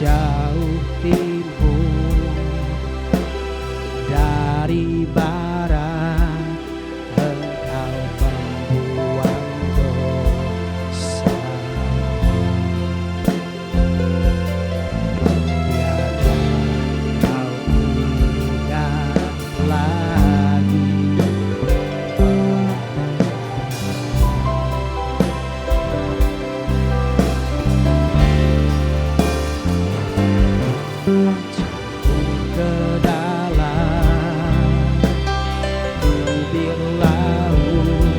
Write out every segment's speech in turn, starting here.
jauh timur dari barat, Engkau membuang dosa. Tiada Kau ingat lagi ke dalam bibir laut,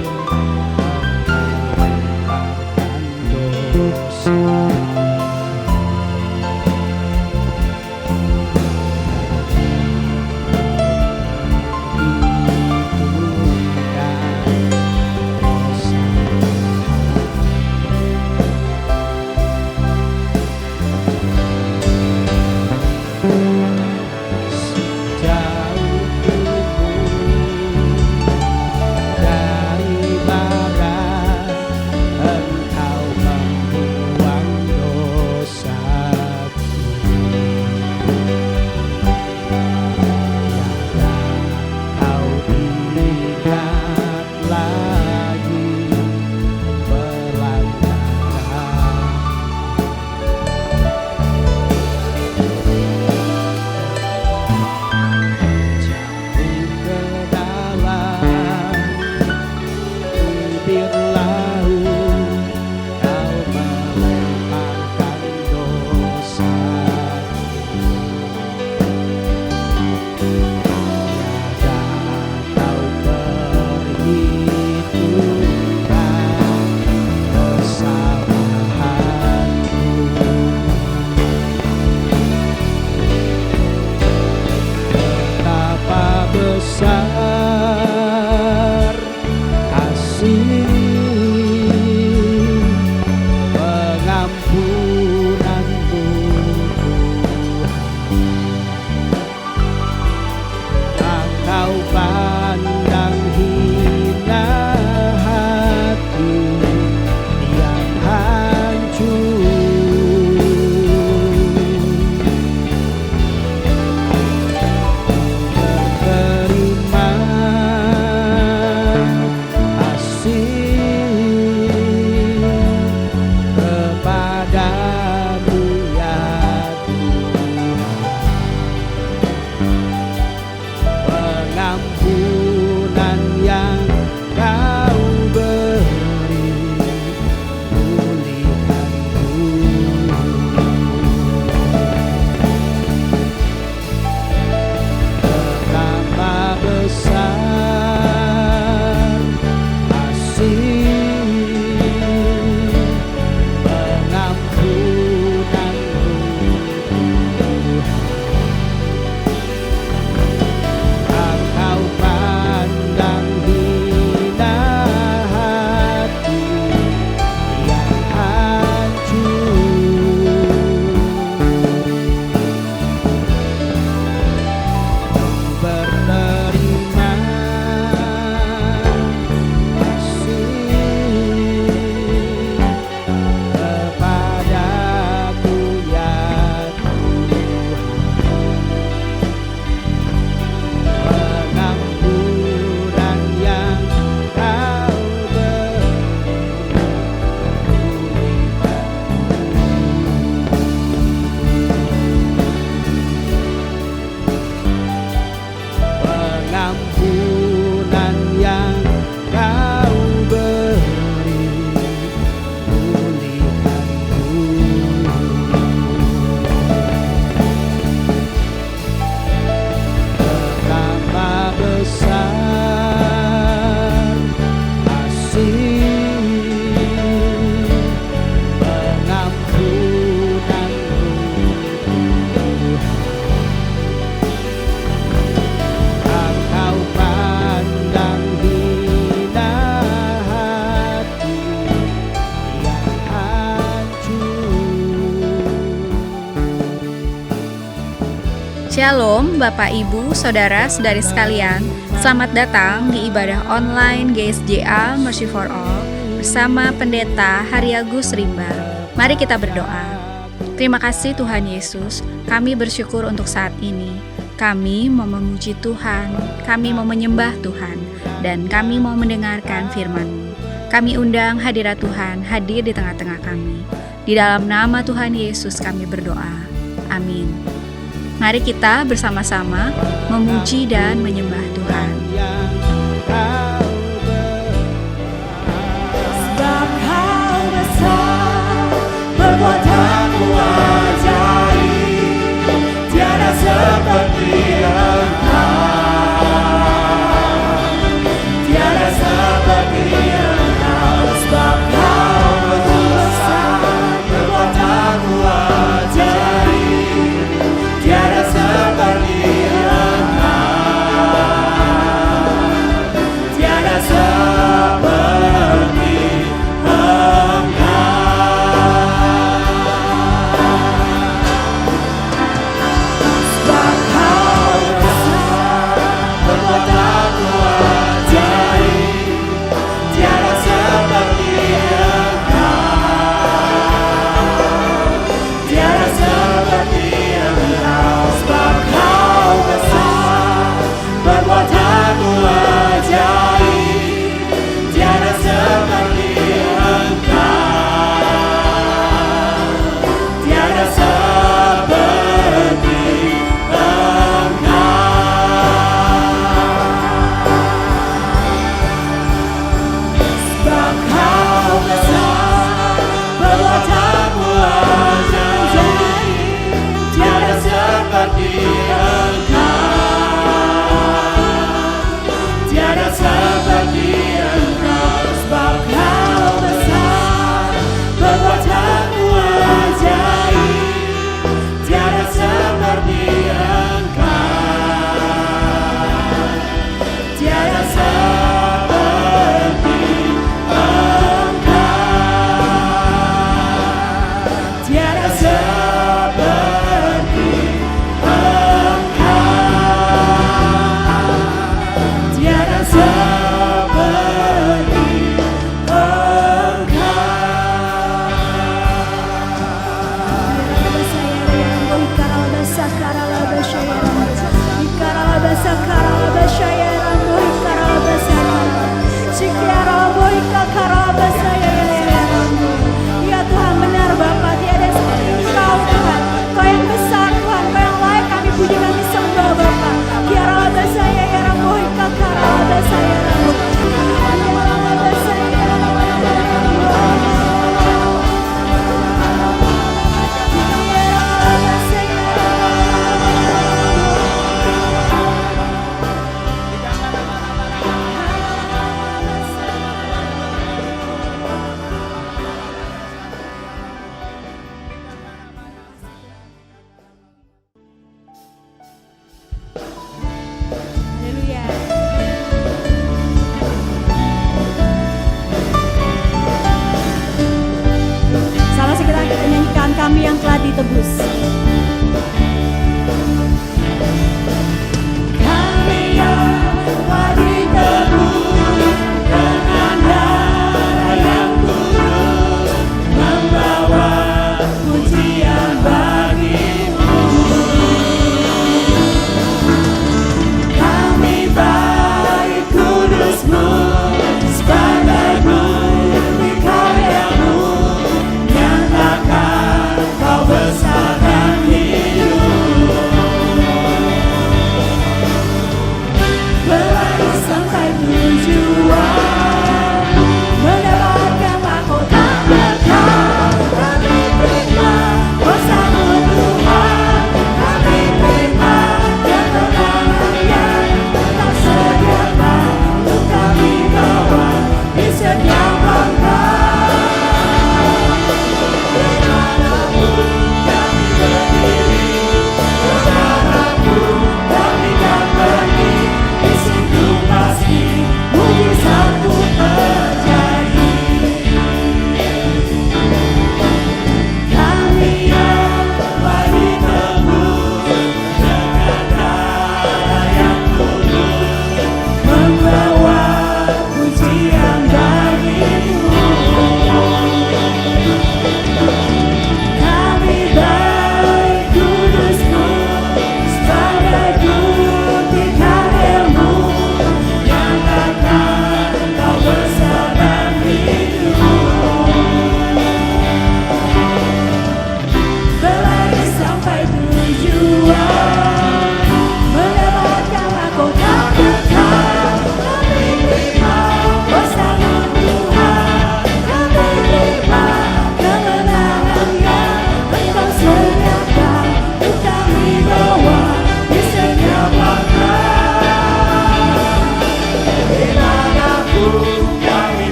melemparkan dosa. Besar kasih pengampunanmu, Engkau pandang hina hati yang hancur. Terima kasih kepadamu ya Tuhan, pengampunan yang Kau beri, pulihkanku. Betapa besar kasih pengampunanmu, Engkau pandang hina hati yang hancur. Berterima kasih kepadamu ya Tuhan, pengampunan yang Kau beri, pengampunan yang Kau beri, pulihkanku. Betapa besar kasih pengampunanmu, Engkau pandang hina hati yang hancur. Shalom Bapak Ibu, Saudara-saudari sekalian. Selamat datang di ibadah online GSJA Mercy for All bersama Pendeta Haryagus Rimba. Mari kita berdoa. Terima kasih Tuhan Yesus, kami bersyukur untuk saat ini. Kami mau memuji Tuhan, kami mau menyembah Tuhan, dan kami mau mendengarkan firman-Mu. Kami undang hadirat Tuhan hadir di tengah-tengah kami. Di dalam nama Tuhan Yesus kami berdoa. Amin. Mari kita bersama-sama memuji dan menyembah Tuhan. yang kau Sebab Kau besar, perbuatanmu ajaib, tiada seperti Engkau, tiada seperti Engkau. Sebab Kau besar, perbuatanmu ajaib, tiada seperti Engkau.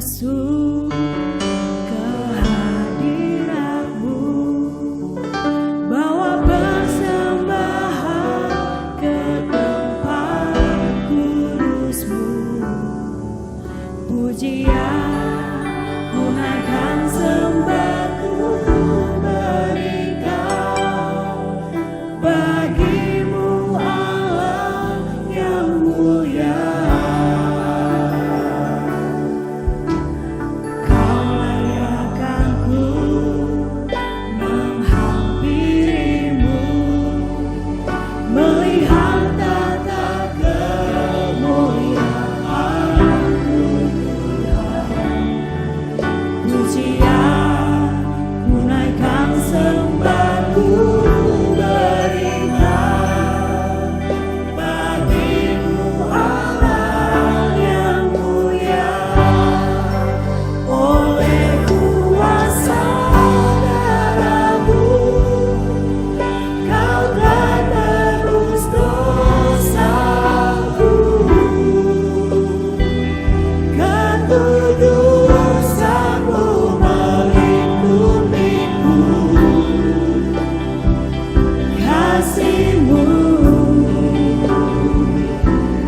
masuk ke hadirat-Mu, bawa persembahan ke tempat kudus-Mu. Pujian ku naikkan, sembah ku berikan bagi-Mu Allah yang mulia. Kau layakkan ku menghampiri-Mu, melihat tata kemuliaan-Mu Tuhan. Pujian ku naikkan, sembah ku berikan bagi-Mu Allah yang mulia. Oleh kuasa darah-Mu, Kau telah tebus dosaku. Kekudusan-Mu melingkupiku, kasih-Mu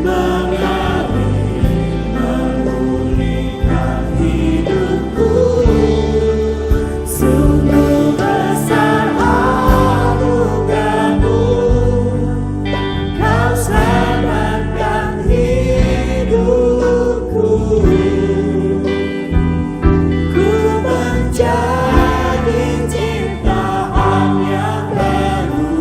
mengalir memulihkan hidupku. Sungguh besar anugerah-Mu, Kau selamatkan hidupku. Ku menjadi ciptaan yang baru,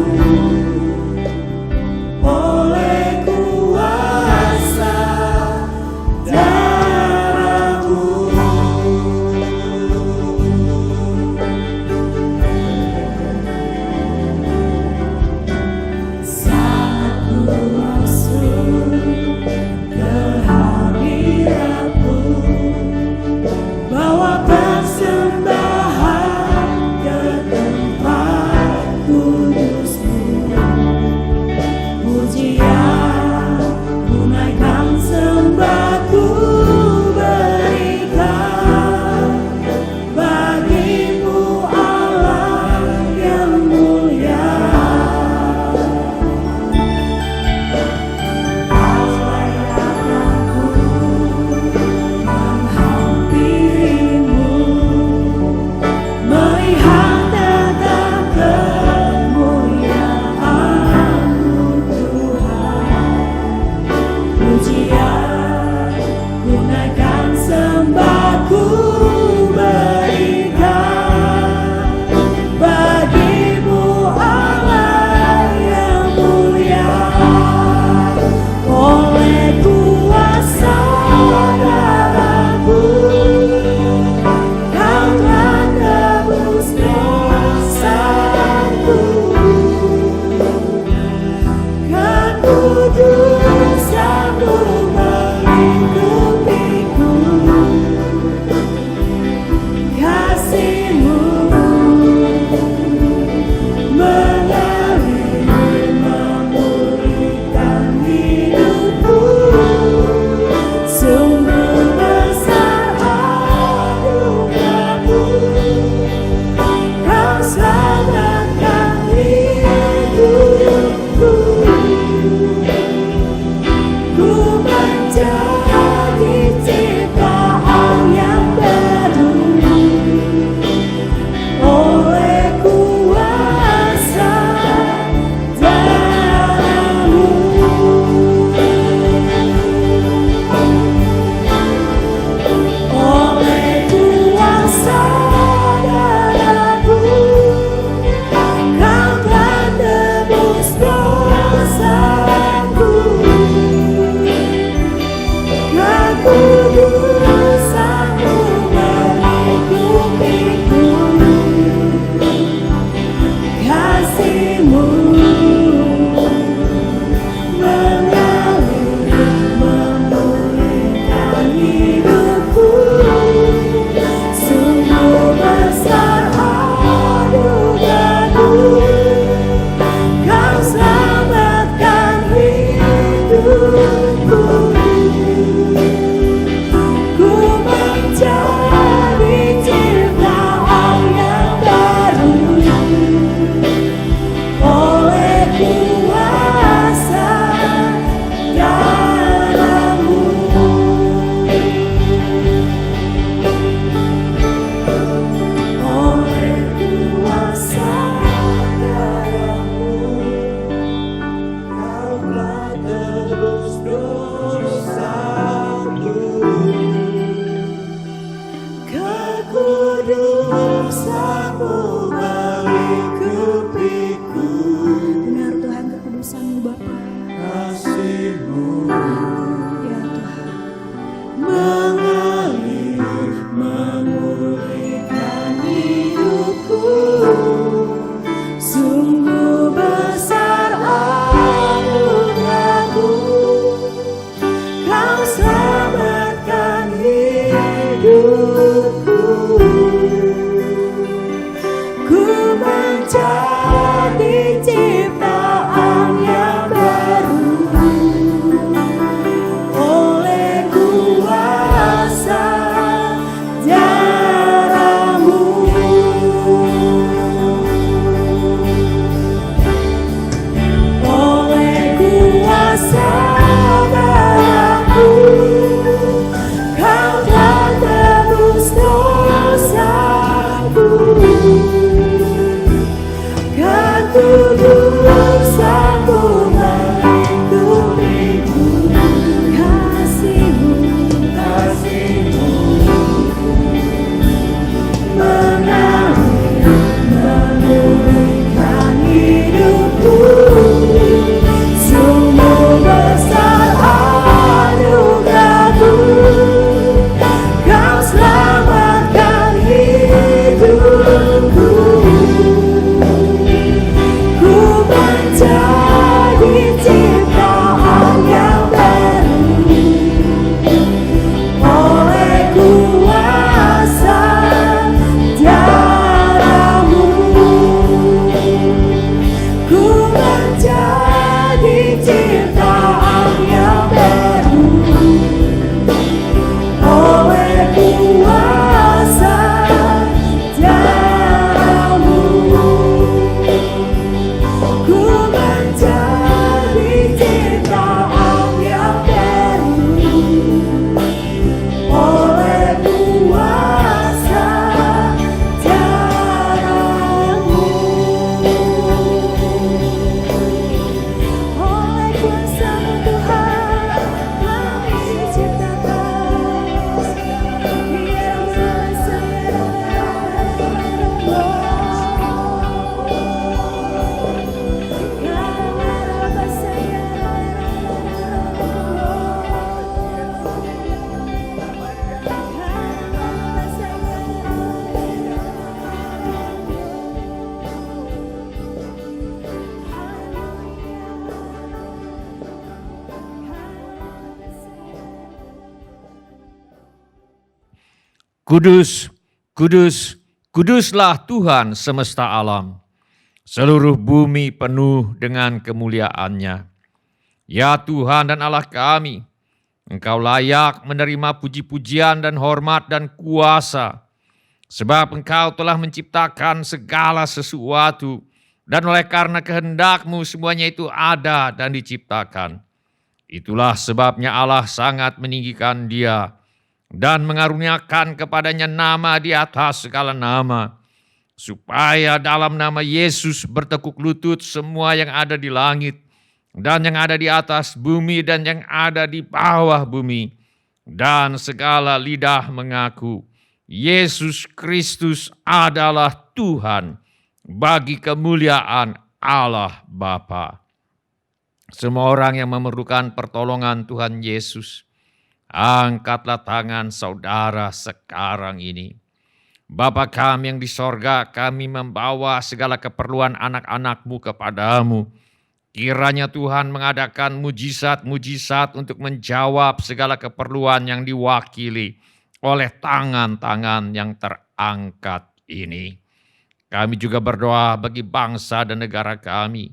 menjadi ciptaan yang baru oleh kuasa darah-Mu. Ku menjadi ciptaan yang baru oleh kuasa darah-Mu. Oleh kuasa-Mu Tuhan kami diciptakan. Biar Kudus, kudus, kuduslah Tuhan semesta alam. Seluruh bumi penuh dengan kemuliaan-Nya. Ya Tuhan dan Allah kami, Engkau layak menerima puji-pujian dan hormat dan kuasa. Sebab Engkau telah menciptakan segala sesuatu, dan oleh karena kehendak-Mu semuanya itu ada dan diciptakan. Itulah sebabnya Allah sangat meninggikan Dia dan mengaruniakan kepadanya nama di atas segala nama, supaya dalam nama Yesus bertekuk lutut semua yang ada di langit dan yang ada di atas bumi dan yang ada di bawah bumi, dan segala lidah mengaku Yesus Kristus adalah Tuhan, bagi kemuliaan Allah Bapa. Semua orang yang memerlukan pertolongan Tuhan Yesus, angkatlah tangan saudara sekarang ini. Bapa kami yang di sorga, kami membawa segala keperluan anak-anak-Mu kepadamu. Kiranya Tuhan mengadakan mujizat-mujizat untuk menjawab segala keperluan yang diwakili oleh tangan-tangan yang terangkat ini. Kami juga berdoa bagi bangsa dan negara kami.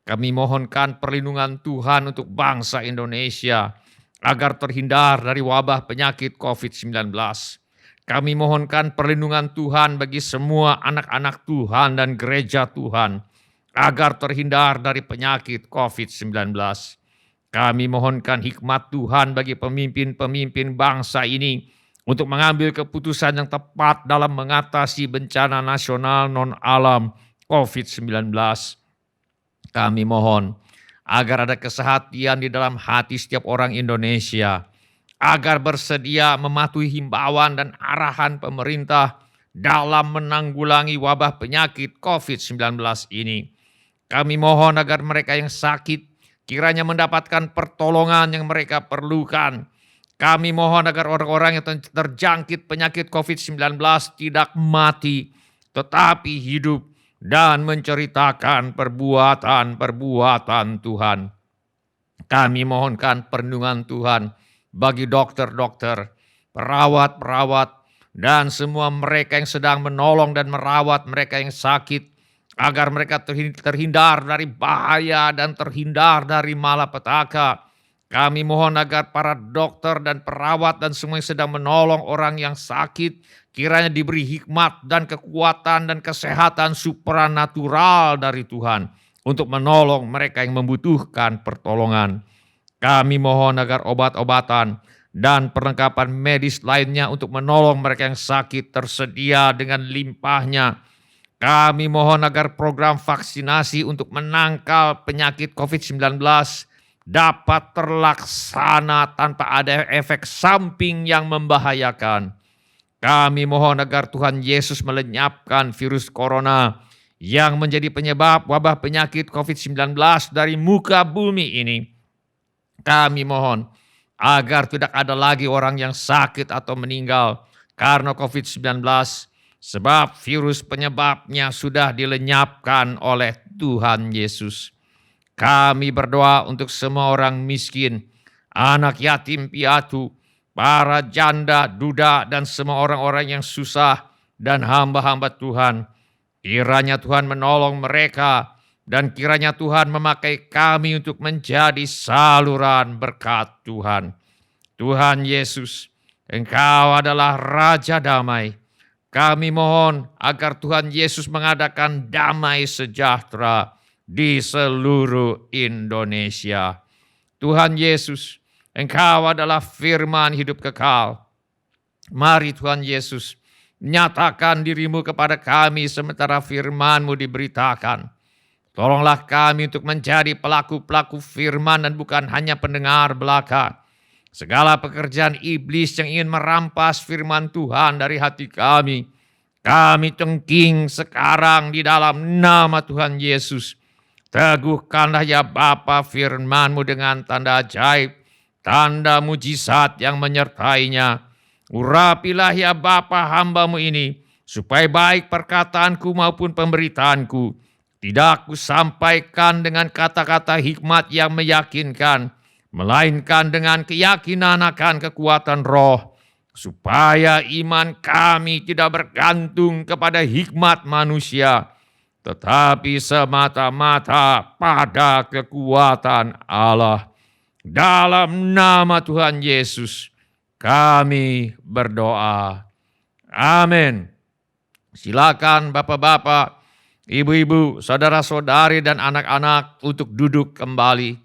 Kami mohonkan perlindungan Tuhan untuk bangsa Indonesia, agar terhindar dari wabah penyakit COVID-19. Kami mohonkan perlindungan Tuhan bagi semua anak-anak Tuhan dan gereja Tuhan, agar terhindar dari penyakit COVID-19. Kami mohonkan hikmat Tuhan bagi pemimpin-pemimpin bangsa ini untuk mengambil keputusan yang tepat dalam mengatasi bencana nasional non-alam COVID-19. Kami mohon agar ada kesehatan di dalam hati setiap orang Indonesia, agar bersedia mematuhi himbauan dan arahan pemerintah dalam menanggulangi wabah penyakit COVID-19 ini. Kami mohon agar mereka yang sakit kiranya mendapatkan pertolongan yang mereka perlukan. Kami mohon agar orang-orang yang terjangkit penyakit COVID-19 tidak mati, tetapi hidup dan menceritakan perbuatan-perbuatan Tuhan. Kami mohonkan perlindungan Tuhan bagi dokter-dokter, perawat-perawat, dan semua mereka yang sedang menolong dan merawat mereka yang sakit, agar mereka terhindar dari bahaya dan terhindar dari malapetaka. Kami mohon agar para dokter dan perawat dan semua yang sedang menolong orang yang sakit, kiranya diberi hikmat dan kekuatan dan kesehatan supranatural dari Tuhan untuk menolong mereka yang membutuhkan pertolongan. Kami mohon agar obat-obatan dan perlengkapan medis lainnya untuk menolong mereka yang sakit tersedia dengan limpahnya. Kami mohon agar program vaksinasi untuk menangkal penyakit COVID-19 dapat terlaksana tanpa ada efek samping yang membahayakan. Kami mohon agar Tuhan Yesus melenyapkan virus corona yang menjadi penyebab wabah penyakit COVID-19 dari muka bumi ini. Kami mohon agar tidak ada lagi orang yang sakit atau meninggal karena COVID-19, sebab virus penyebabnya sudah dilenyapkan oleh Tuhan Yesus. Kami berdoa untuk semua orang miskin, anak yatim piatu, para janda, duda, dan semua orang-orang yang susah dan hamba-hamba Tuhan. Kiranya Tuhan menolong mereka dan kiranya Tuhan memakai kami untuk menjadi saluran berkat Tuhan. Tuhan Yesus, Engkau adalah Raja Damai. Kami mohon agar Tuhan Yesus mengadakan damai sejahtera di seluruh Indonesia. Tuhan Yesus, Engkau adalah firman hidup kekal. Mari Tuhan Yesus, nyatakan dirimu kepada kami sementara firman-Mu diberitakan. Tolonglah kami untuk menjadi pelaku-pelaku firman dan bukan hanya pendengar belaka. Segala pekerjaan iblis yang ingin merampas firman Tuhan dari hati kami tengking sekarang di dalam nama Tuhan Yesus. Teguhkanlah ya Bapa firman-Mu dengan tanda ajaib, tanda mujizat yang menyertainya. Urapilah ya Bapa hamba-Mu ini, supaya baik perkataanku maupun pemberitaanku tidak kusampaikan dengan kata-kata hikmat yang meyakinkan, melainkan dengan keyakinan akan kekuatan roh, supaya iman kami tidak bergantung kepada hikmat manusia, tetapi semata-mata pada kekuatan Allah. Dalam nama Tuhan Yesus kami berdoa. Amin. Silakan Bapak-bapak, Ibu-ibu, saudara-saudari dan anak-anak untuk duduk kembali.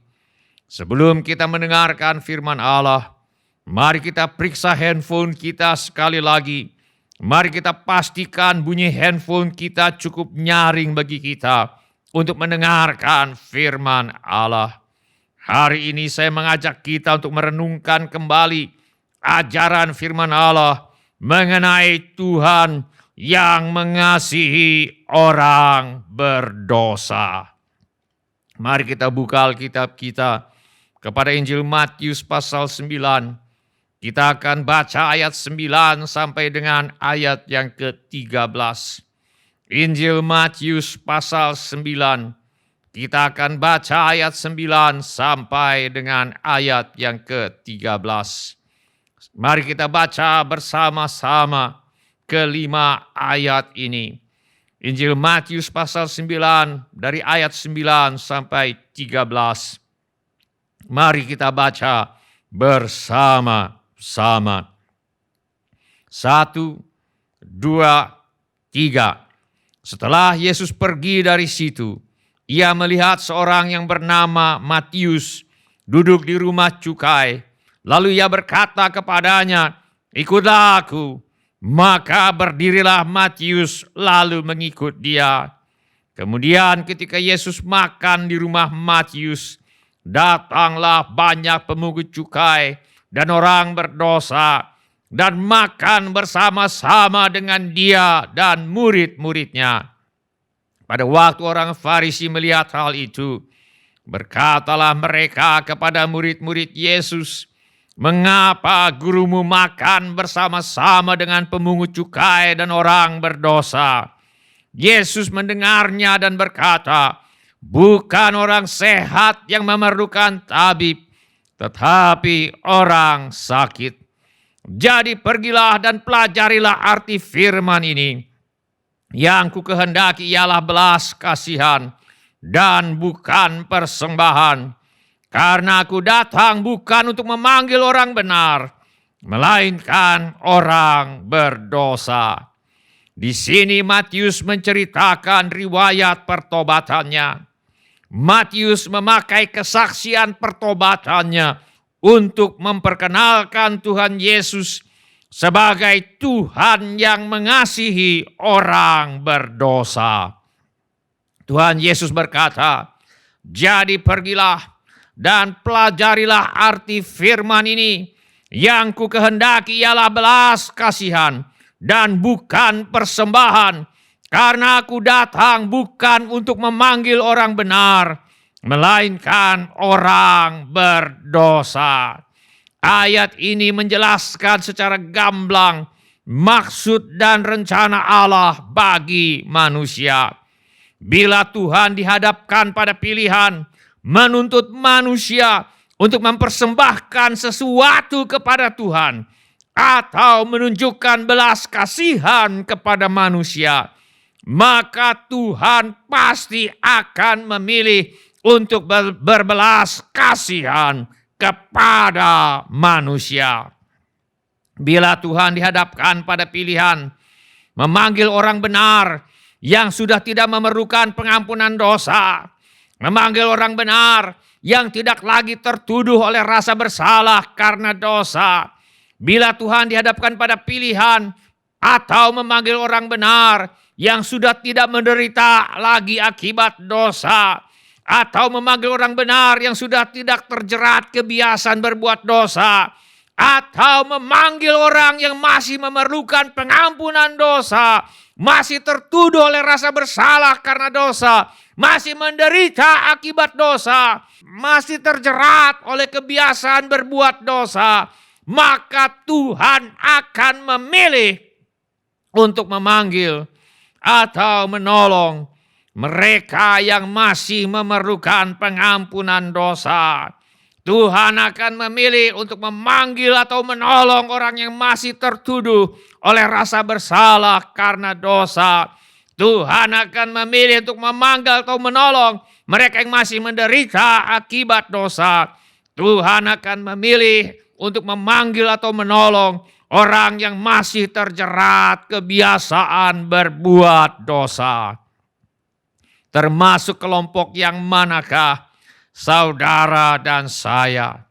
Sebelum kita mendengarkan firman Allah, mari kita periksa handphone kita sekali lagi. Mari kita pastikan bunyi handphone kita cukup nyaring bagi kita untuk mendengarkan firman Allah. Hari ini saya mengajak kita untuk merenungkan kembali ajaran firman Allah mengenai Tuhan yang mengasihi orang berdosa. Mari kita buka Alkitab kita kepada Injil Matius pasal 9. Kita akan baca ayat 9 sampai dengan ayat yang ke-13. Injil Matius pasal 9. Kita akan baca ayat 9 sampai dengan ayat yang ke-13. Mari kita baca bersama-sama kelima ayat ini. Injil Matius pasal 9 dari ayat 9 sampai 13. Mari kita baca bersama-sama. 1, 2, 3. Setelah Yesus pergi dari situ, ia melihat seorang yang bernama Matius duduk di rumah cukai. Lalu ia berkata kepadanya, "Ikutlah aku." Maka berdirilah Matius lalu mengikut dia. Kemudian ketika Yesus makan di rumah Matius, datanglah banyak pemungut cukai dan orang berdosa dan makan bersama-sama dengan dia dan murid-muridnya. Pada waktu orang Farisi melihat hal itu, berkatalah mereka kepada murid-murid Yesus, "Mengapa gurumu makan bersama-sama dengan pemungut cukai dan orang berdosa?" Yesus mendengarnya dan berkata, "Bukan orang sehat yang memerlukan tabib, tetapi orang sakit. Jadi pergilah dan pelajarilah arti firman ini. Yang kukehendaki ialah belas kasihan dan bukan persembahan. Karena aku datang bukan untuk memanggil orang benar, melainkan orang berdosa." Di sini Matius menceritakan riwayat pertobatannya. Matius memakai kesaksian pertobatannya untuk memperkenalkan Tuhan Yesus sebagai Tuhan yang mengasihi orang berdosa. Tuhan Yesus berkata, "Jadi pergilah dan pelajarilah arti firman ini. Yang kukehendaki ialah belas kasihan dan bukan persembahan. Karena aku datang bukan untuk memanggil orang benar, melainkan orang berdosa." Ayat ini menjelaskan secara gamblang maksud dan rencana Allah bagi manusia. Bila Tuhan dihadapkan pada pilihan menuntut manusia untuk mempersembahkan sesuatu kepada Tuhan atau menunjukkan belas kasihan kepada manusia, maka Tuhan pasti akan memilih untuk berbelas kasihan kepada manusia. Bila Tuhan dihadapkan pada pilihan memanggil orang benar yang sudah tidak memerlukan pengampunan dosa, memanggil orang benar yang tidak lagi tertuduh oleh rasa bersalah karena dosa. Bila Tuhan dihadapkan pada pilihan atau memanggil orang benar yang sudah tidak menderita lagi akibat dosa, atau memanggil orang benar yang sudah tidak terjerat kebiasaan berbuat dosa, atau memanggil orang yang masih memerlukan pengampunan dosa, masih tertuduh oleh rasa bersalah karena dosa, masih menderita akibat dosa, masih terjerat oleh kebiasaan berbuat dosa, maka Tuhan akan memilih untuk memanggil atau menolong mereka yang masih memerlukan pengampunan dosa. Tuhan akan memilih untuk memanggil atau menolong orang yang masih tertuduh oleh rasa bersalah karena dosa. Tuhan akan memilih untuk memanggil atau menolong mereka yang masih menderita akibat dosa. Tuhan akan memilih untuk memanggil atau menolong orang yang masih terjerat kebiasaan berbuat dosa. Termasuk kelompok yang manakah saudara dan saya?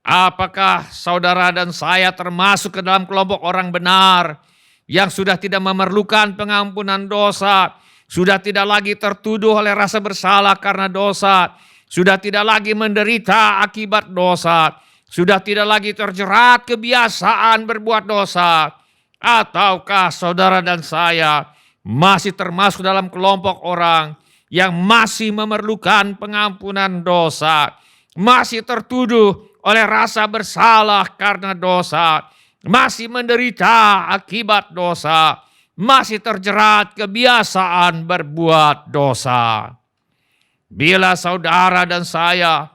Apakah saudara dan saya termasuk ke dalam kelompok orang benar yang sudah tidak memerlukan pengampunan dosa, sudah tidak lagi tertuduh oleh rasa bersalah karena dosa, sudah tidak lagi menderita akibat dosa, sudah tidak lagi terjerat kebiasaan berbuat dosa? Ataukah saudara dan saya masih termasuk dalam kelompok orang yang masih memerlukan pengampunan dosa, masih tertuduh oleh rasa bersalah karena dosa, masih menderita akibat dosa, masih terjerat kebiasaan berbuat dosa? Bila saudara dan saya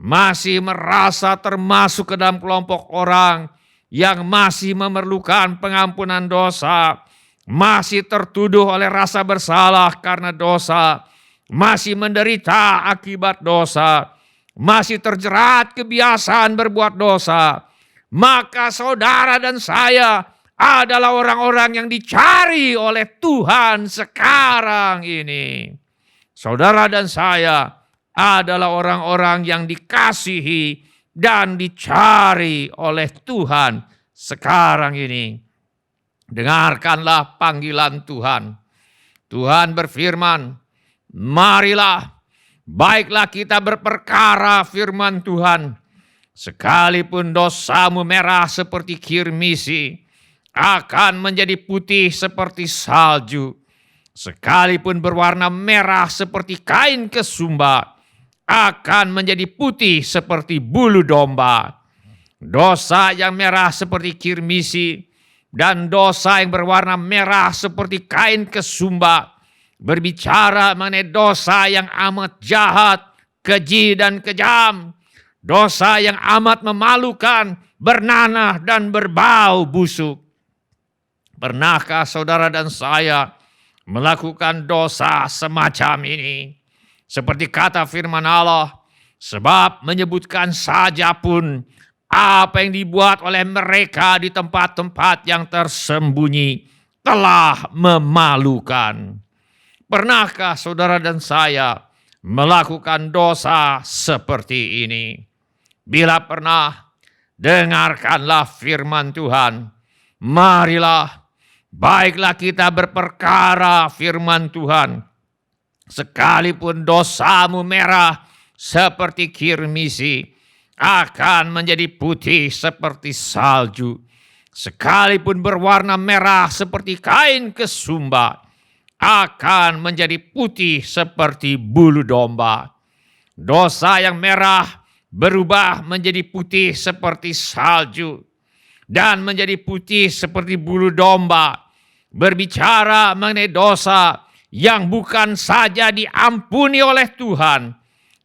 masih merasa termasuk ke dalam kelompok orang yang masih memerlukan pengampunan dosa, masih tertuduh oleh rasa bersalah karena dosa, masih menderita akibat dosa, masih terjerat kebiasaan berbuat dosa, maka saudara dan saya adalah orang-orang yang dicari oleh Tuhan sekarang ini. Saudara dan saya adalah orang-orang yang dikasihi dan dicari oleh Tuhan sekarang ini. Dengarkanlah panggilan Tuhan. Tuhan berfirman, marilah, baiklah kita berperkara firman Tuhan. Sekalipun dosamu merah seperti kirmisi, akan menjadi putih seperti salju. Sekalipun berwarna merah seperti kain kesumba, akan menjadi putih seperti bulu domba. Dosa yang merah seperti kirmisi dan dosa yang berwarna merah seperti kain kesumba berbicara mengenai dosa yang amat jahat, keji dan kejam. Dosa yang amat memalukan, bernanah dan berbau busuk. Pernahkah saudara dan saya melakukan dosa semacam ini? Seperti kata firman Allah, sebab menyebutkan saja pun apa yang dibuat oleh mereka di tempat-tempat yang tersembunyi telah memalukan. Pernahkah saudara dan saya melakukan dosa seperti ini? Bila pernah, dengarkanlah firman Tuhan. Marilah, baiklah kita berperkara firman Tuhan. Sekalipun dosamu merah seperti kirmisi, akan menjadi putih seperti salju. Sekalipun berwarna merah seperti kain kesumba, akan menjadi putih seperti bulu domba. Dosa yang merah berubah menjadi putih seperti salju dan menjadi putih seperti bulu domba. Berbicara mengenai dosa yang bukan saja diampuni oleh Tuhan,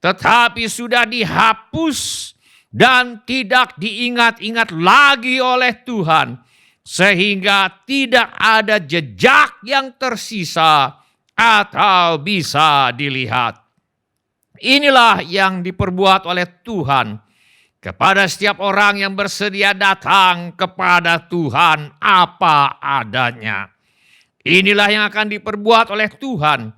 tetapi sudah dihapus dan tidak diingat-ingat lagi oleh Tuhan. sehingga tidak ada jejak yang tersisa atau bisa dilihat. Inilah yang diperbuat oleh Tuhan kepada setiap orang yang bersedia datang kepada Tuhan apa adanya. Inilah yang akan diperbuat oleh Tuhan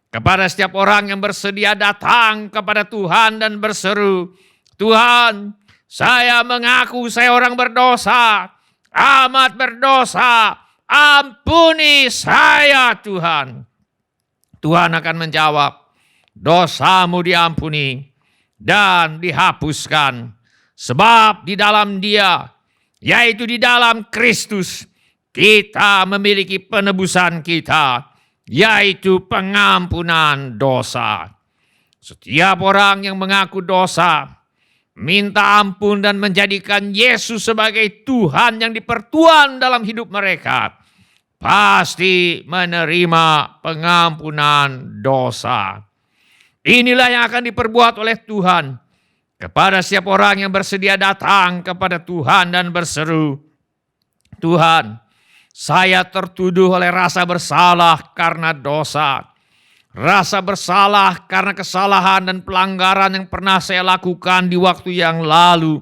kepada setiap orang yang bersedia datang kepada Tuhan dan berseru, Tuhan, saya mengaku saya orang berdosa, amat berdosa, ampuni saya Tuhan. Tuhan akan menjawab, dosamu diampuni dan dihapuskan. Sebab di dalam Dia, yaitu di dalam Kristus, kita memiliki penebusan kita, yaitu pengampunan dosa. Setiap orang yang mengaku dosa, minta ampun dan menjadikan Yesus sebagai Tuhan yang dipertuan dalam hidup mereka, pasti menerima pengampunan dosa. Inilah yang akan diperbuat oleh Tuhan kepada setiap orang yang bersedia datang kepada Tuhan dan berseru, Tuhan, saya tertuduh oleh rasa bersalah karena dosa. Rasa bersalah karena kesalahan dan pelanggaran yang pernah saya lakukan di waktu yang lalu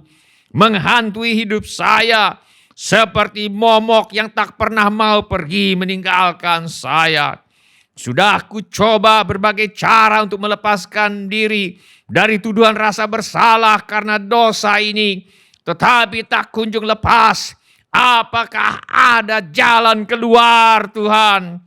menghantui hidup saya seperti momok yang tak pernah mau pergi meninggalkan saya. Sudah aku coba berbagai cara untuk melepaskan diri dari tuduhan rasa bersalah karena dosa ini, tetapi tak kunjung lepas. Apakah ada jalan keluar, Tuhan?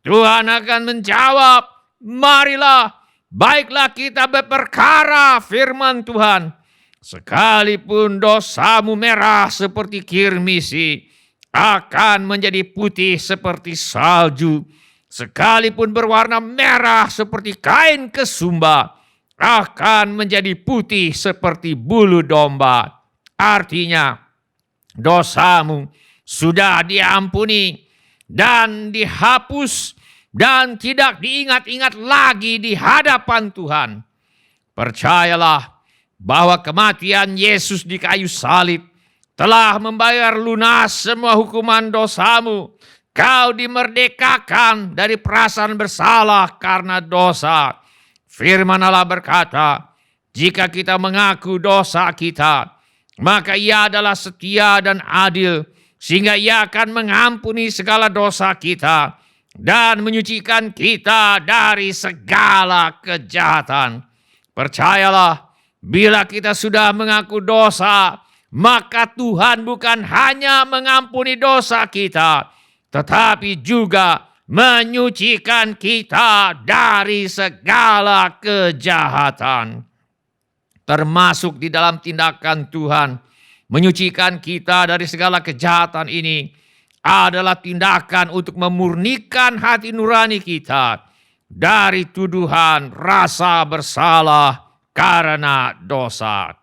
Tuhan akan menjawab, marilah, baiklah kita berperkara, firman Tuhan. Sekalipun dosamu merah seperti kirmisi, akan menjadi putih seperti salju. Sekalipun berwarna merah seperti kain kesumba, akan menjadi putih seperti bulu domba. Artinya, dosamu sudah diampuni dan dihapus dan tidak diingat-ingat lagi di hadapan Tuhan. Percayalah bahwa kematian Yesus di kayu salib telah membayar lunas semua hukuman dosamu. Kau dimerdekakan dari perasaan bersalah karena dosa. Firman Allah berkata, jika kita mengaku dosa kita, maka Ia adalah setia dan adil, sehingga Ia akan mengampuni segala dosa kita dan menyucikan kita dari segala kejahatan. Percayalah, bila kita sudah mengaku dosa, maka Tuhan bukan hanya mengampuni dosa kita, tetapi juga menyucikan kita dari segala kejahatan. Termasuk di dalam tindakan Tuhan menyucikan kita dari segala kejahatan ini adalah tindakan untuk memurnikan hati nurani kita dari tuduhan rasa bersalah karena dosa.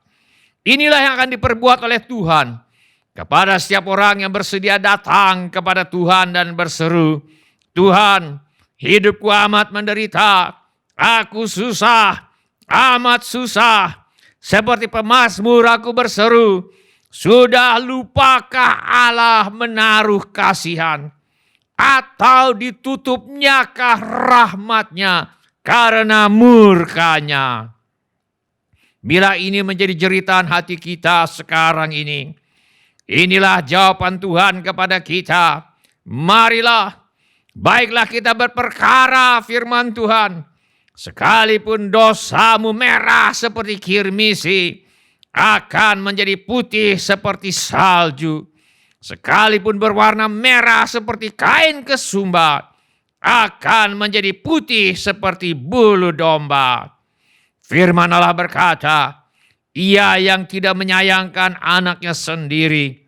Inilah yang akan diperbuat oleh Tuhan kepada setiap orang yang bersedia datang kepada Tuhan dan berseru, Tuhan, hidupku amat menderita, aku susah, amat susah. Seperti pemazmur aku berseru, sudah lupakah Allah menaruh kasihan? Atau ditutupnyakah rahmatnya karena murkanya? Bila ini menjadi jeritan hati kita sekarang ini, inilah jawaban Tuhan kepada kita. Marilah, baiklah kita berperkara, firman Tuhan. Sekalipun dosamu merah seperti kirmisi, akan menjadi putih seperti salju. Sekalipun berwarna merah seperti kain kesumba, akan menjadi putih seperti bulu domba. Firman Allah berkata, Ia yang tidak menyayangkan anaknya sendiri,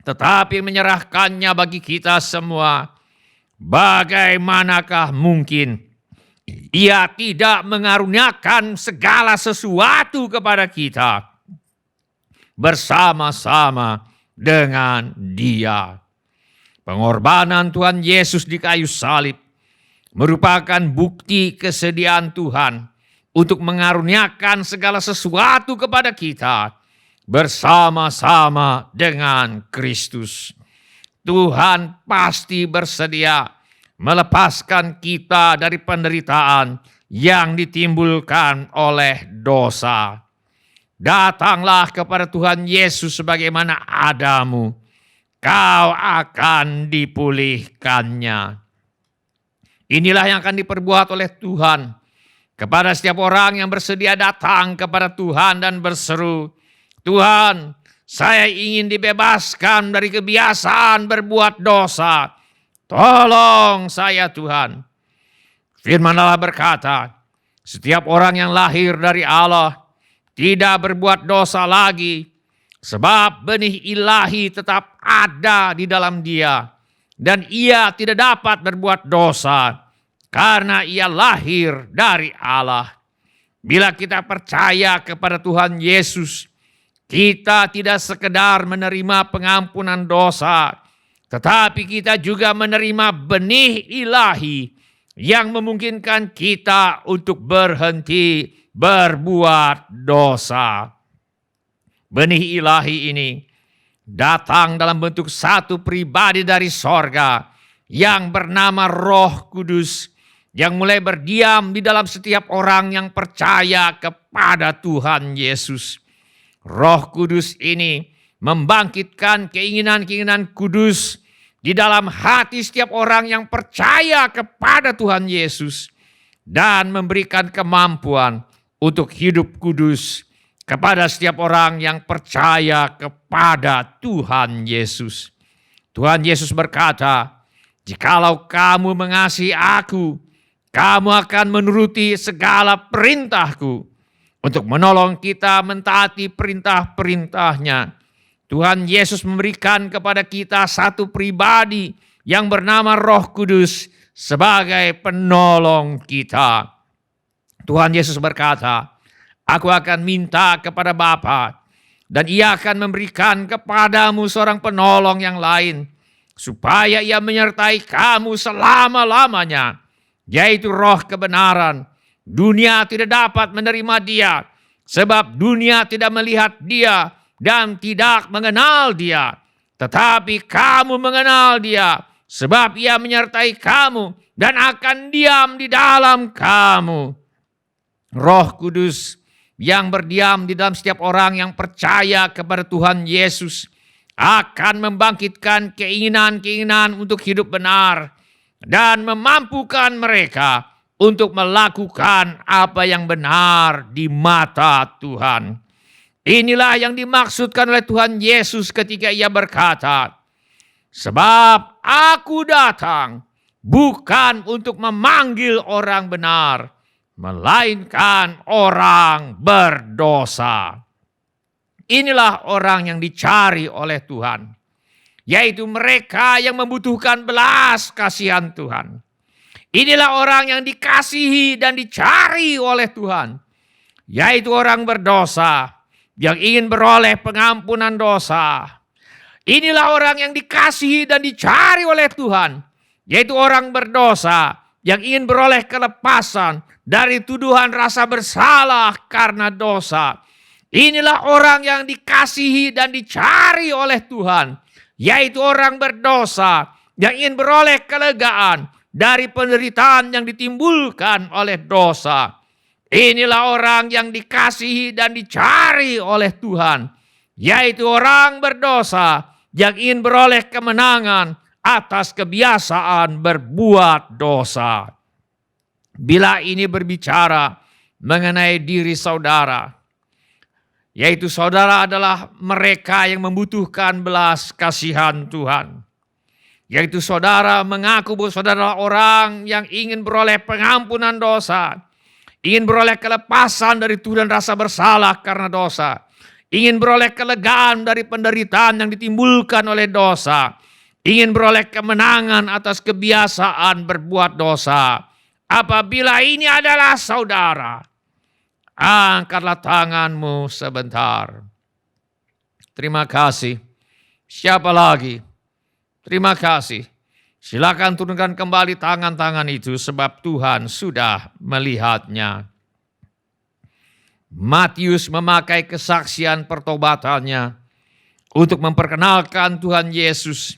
tetapi menyerahkannya bagi kita semua, bagaimanakah mungkin Ia tidak mengaruniakan segala sesuatu kepada kita bersama-sama dengan Dia. Pengorbanan Tuhan Yesus di kayu salib merupakan bukti kesediaan Tuhan untuk mengaruniakan segala sesuatu kepada kita bersama-sama dengan Kristus. Tuhan pasti bersedia melepaskan kita dari penderitaan yang ditimbulkan oleh dosa. Datanglah kepada Tuhan Yesus sebagaimana adamu, kau akan dipulihkannya. Inilah yang akan diperbuat oleh Tuhan kepada setiap orang yang bersedia datang kepada Tuhan dan berseru, Tuhan, saya ingin dibebaskan dari kebiasaan berbuat dosa. Tolong saya Tuhan. Firman Allah berkata, setiap orang yang lahir dari Allah tidak berbuat dosa lagi, sebab benih ilahi tetap ada di dalam dia, dan ia tidak dapat berbuat dosa, karena ia lahir dari Allah. Bila kita percaya kepada Tuhan Yesus, kita tidak sekedar menerima pengampunan dosa, tetapi kita juga menerima benih ilahi yang memungkinkan kita untuk berhenti berbuat dosa. Benih ilahi ini datang dalam bentuk satu pribadi dari sorga yang bernama Roh Kudus, yang mulai berdiam di dalam setiap orang yang percaya kepada Tuhan Yesus. Roh Kudus ini membangkitkan keinginan-keinginan kudus di dalam hati setiap orang yang percaya kepada Tuhan Yesus dan memberikan kemampuan untuk hidup kudus kepada setiap orang yang percaya kepada Tuhan Yesus. Tuhan Yesus berkata, jikalau kamu mengasihi aku, kamu akan menuruti segala perintahku. Untuk menolong kita mentaati perintah-perintahnya, Tuhan Yesus memberikan kepada kita satu pribadi yang bernama Roh Kudus sebagai penolong kita. Tuhan Yesus berkata, aku akan minta kepada Bapa, dan ia akan memberikan kepadamu seorang penolong yang lain, supaya ia menyertai kamu selama-lamanya, yaitu Roh kebenaran. Dunia tidak dapat menerima dia, sebab dunia tidak melihat dia dan tidak mengenal dia. Tetapi kamu mengenal dia, sebab ia menyertai kamu dan akan diam di dalam kamu. Roh Kudus yang berdiam di dalam setiap orang yang percaya kepada Tuhan Yesus akan membangkitkan keinginan-keinginan untuk hidup benar dan memampukan mereka untuk melakukan apa yang benar di mata Tuhan. Inilah yang dimaksudkan oleh Tuhan Yesus ketika ia berkata, sebab aku datang bukan untuk memanggil orang benar, melainkan orang berdosa. Inilah orang yang dicari oleh Tuhan, yaitu mereka yang membutuhkan belas kasihan Tuhan. Inilah orang yang dikasihi dan dicari oleh Tuhan, yaitu orang berdosa yang ingin beroleh pengampunan dosa. Inilah orang yang dikasihi dan dicari oleh Tuhan, yaitu orang berdosa yang ingin beroleh kelepasan dari tuduhan rasa bersalah karena dosa. Inilah orang yang dikasihi dan dicari oleh Tuhan, yaitu orang berdosa yang ingin beroleh kelegaan dari penderitaan yang ditimbulkan oleh dosa. Inilah orang yang dikasihi dan dicari oleh Tuhan, yaitu orang berdosa yang ingin beroleh kemenangan atas kebiasaan berbuat dosa. Bila ini berbicara mengenai diri saudara, yaitu saudara adalah mereka yang membutuhkan belas kasihan Tuhan. Yaitu saudara mengaku bahwa saudara orang yang ingin beroleh pengampunan dosa, ingin beroleh kelepasan dari tuduhan rasa bersalah karena dosa, ingin beroleh kelegaan dari penderitaan yang ditimbulkan oleh dosa, ingin beroleh kemenangan atas kebiasaan berbuat dosa. Apabila ini adalah saudara, angkatlah tanganmu sebentar. Terima kasih. Siapa lagi? Terima kasih. Silakan turunkan kembali tangan-tangan itu sebab Tuhan sudah melihatnya. Matius memakai kesaksian pertobatannya untuk memperkenalkan Tuhan Yesus.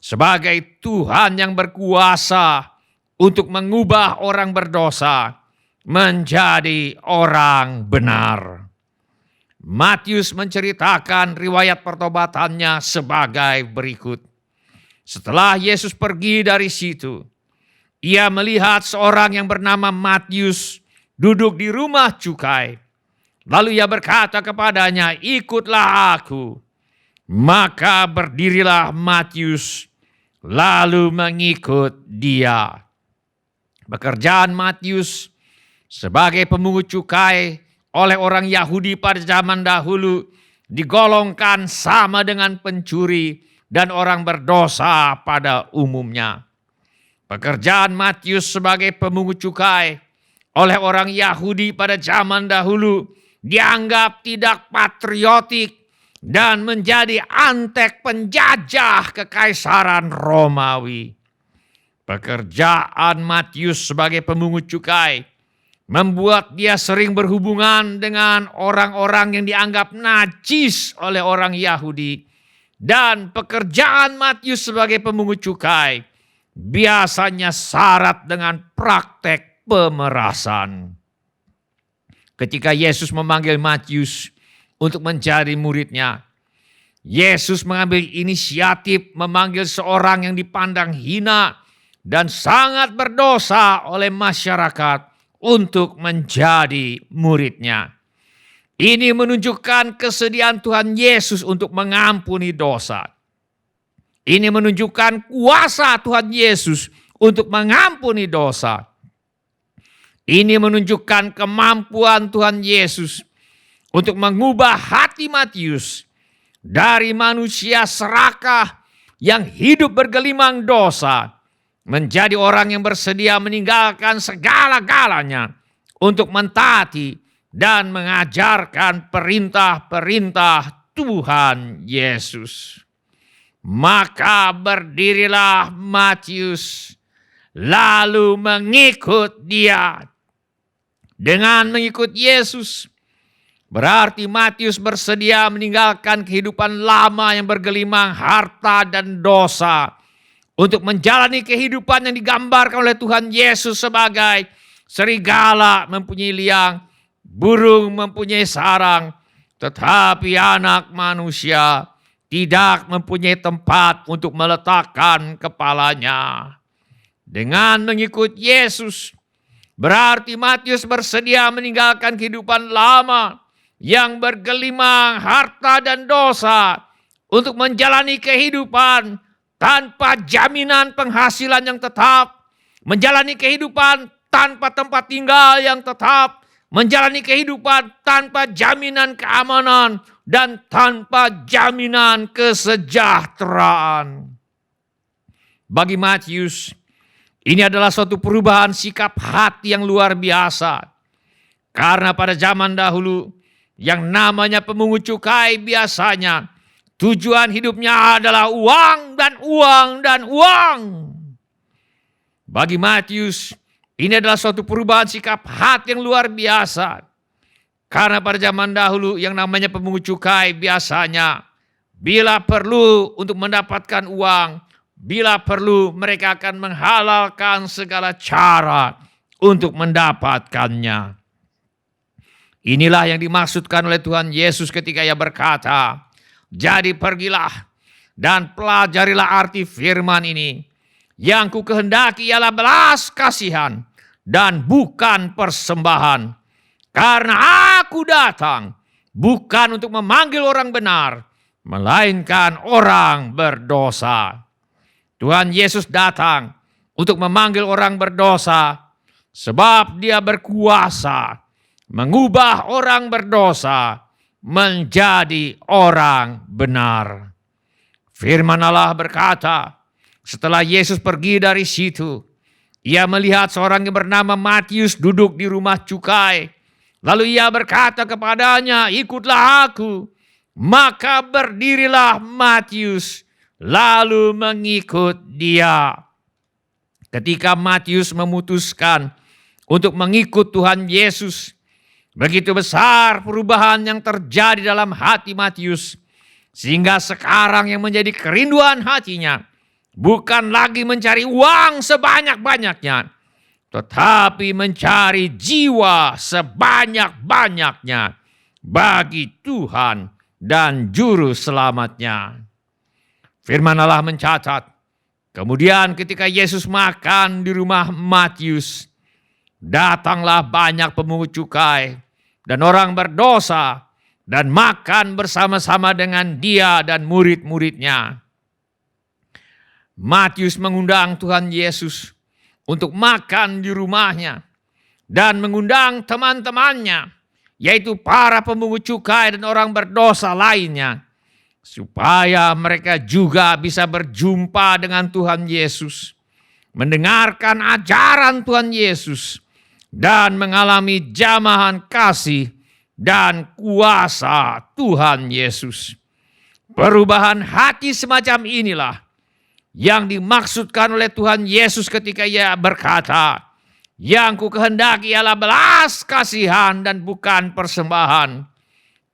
sebagai Tuhan yang berkuasa untuk mengubah orang berdosa menjadi orang benar. Matius menceritakan riwayat pertobatannya sebagai berikut. Setelah Yesus pergi dari situ, ia melihat seorang yang bernama Matius duduk di rumah cukai. Lalu ia berkata kepadanya, "Ikutlah aku." Maka berdirilah Matius, lalu mengikut dia. Pekerjaan Matius sebagai pemungut cukai oleh orang Yahudi pada zaman dahulu digolongkan sama dengan pencuri dan orang berdosa pada umumnya. Pekerjaan Matius sebagai pemungut cukai oleh orang Yahudi pada zaman dahulu dianggap tidak patriotik dan menjadi antek penjajah kekaisaran Romawi. Pekerjaan Matius sebagai pemungut cukai membuat dia sering berhubungan dengan orang-orang yang dianggap najis oleh orang Yahudi. Dan pekerjaan Matius sebagai pemungut cukai biasanya syarat dengan praktek pemerasan. Ketika Yesus memanggil Matius untuk menjadi muridnya, Yesus mengambil inisiatif memanggil seorang yang dipandang hina dan sangat berdosa oleh masyarakat untuk menjadi muridnya. Ini menunjukkan kesediaan Tuhan Yesus untuk mengampuni dosa. Ini menunjukkan kuasa Tuhan Yesus untuk mengampuni dosa. Ini menunjukkan kemampuan Tuhan Yesus untuk mengubah hati Matius dari manusia serakah yang hidup bergelimang dosa menjadi orang yang bersedia meninggalkan segala-galanya untuk mentaati dan mengajarkan perintah-perintah Tuhan Yesus. Maka berdirilah Matius, lalu mengikut dia. Dengan mengikut Yesus, berarti Matius bersedia meninggalkan kehidupan lama yang bergelimang harta dan dosa untuk menjalani kehidupan yang digambarkan oleh Tuhan Yesus sebagai serigala mempunyai liang, burung mempunyai sarang, tetapi anak manusia tidak mempunyai tempat untuk meletakkan kepalanya. Dengan mengikut Yesus, berarti Matius bersedia meninggalkan kehidupan lama yang bergelimang harta dan dosa untuk menjalani kehidupan tanpa jaminan penghasilan yang tetap, menjalani kehidupan tanpa tempat tinggal yang tetap, menjalani kehidupan tanpa jaminan keamanan dan tanpa jaminan kesejahteraan. Bagi Matius, ini adalah suatu perubahan sikap hati yang luar biasa. Karena pada zaman dahulu, yang namanya pemungut cukai biasanya tujuan hidupnya adalah uang dan uang dan uang. Bagi Matius, ini adalah suatu perubahan sikap hati yang luar biasa. Karena pada zaman dahulu yang namanya pemungut cukai biasanya bila perlu untuk mendapatkan uang, bila perlu mereka akan menghalalkan segala cara untuk mendapatkannya. Inilah yang dimaksudkan oleh Tuhan Yesus ketika ia berkata, "Jadi pergilah dan pelajarilah arti firman ini. Yang ku kehendaki ialah belas kasihan dan bukan persembahan. Karena aku datang bukan untuk memanggil orang benar, melainkan orang berdosa." Tuhan Yesus datang untuk memanggil orang berdosa sebab dia berkuasa mengubah orang berdosa menjadi orang benar. Firman Allah berkata, setelah Yesus pergi dari situ, ia melihat seorang yang bernama Matius duduk di rumah cukai. Lalu ia berkata kepadanya, "Ikutlah aku." Maka berdirilah Matius, lalu mengikut dia. Ketika Matius memutuskan untuk mengikut Tuhan Yesus, begitu besar perubahan yang terjadi dalam hati Matius, sehingga sekarang yang menjadi kerinduan hatinya bukan lagi mencari uang sebanyak-banyaknya, tetapi mencari jiwa sebanyak-banyaknya bagi Tuhan dan Juru Selamatnya. Firman Allah mencatat, kemudian ketika Yesus makan di rumah Matius, datanglah banyak pemungut cukai dan orang berdosa dan makan bersama-sama dengan dia dan murid-muridnya. Matius mengundang Tuhan Yesus untuk makan di rumahnya dan mengundang teman-temannya, yaitu para pemungut cukai dan orang berdosa lainnya, supaya mereka juga bisa berjumpa dengan Tuhan Yesus, mendengarkan ajaran Tuhan Yesus, dan mengalami jamahan kasih dan kuasa Tuhan Yesus. Perubahan hati semacam inilah yang dimaksudkan oleh Tuhan Yesus ketika Ia berkata, yang ku kehendaki ialah belas kasihan dan bukan persembahan.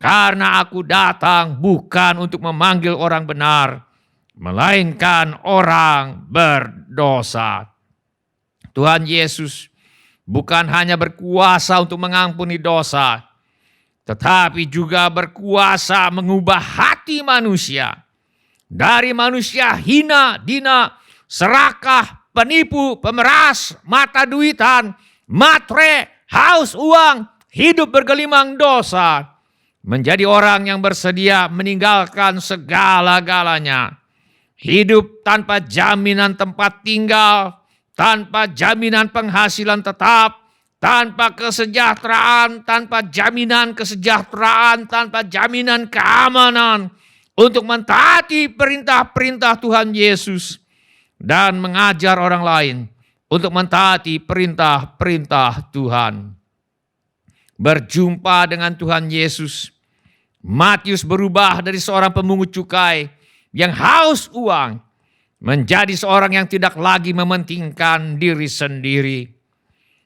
Karena aku datang bukan untuk memanggil orang benar, melainkan orang berdosa. Tuhan Yesus bukan hanya berkuasa untuk mengampuni dosa, tetapi juga berkuasa mengubah hati manusia. Dari manusia hina, dina, serakah, penipu, pemeras, mata duitan, matre, haus uang, hidup bergelimang dosa, menjadi orang yang bersedia meninggalkan segala-galanya. Hidup tanpa jaminan tempat tinggal, tanpa jaminan penghasilan tetap, tanpa kesejahteraan, tanpa jaminan kesejahteraan, tanpa jaminan keamanan, untuk mentaati perintah-perintah Tuhan Yesus dan mengajar orang lain untuk mentaati perintah-perintah Tuhan. Berjumpa dengan Tuhan Yesus, Matius berubah dari seorang pemungut cukai yang haus uang menjadi seorang yang tidak lagi mementingkan diri sendiri.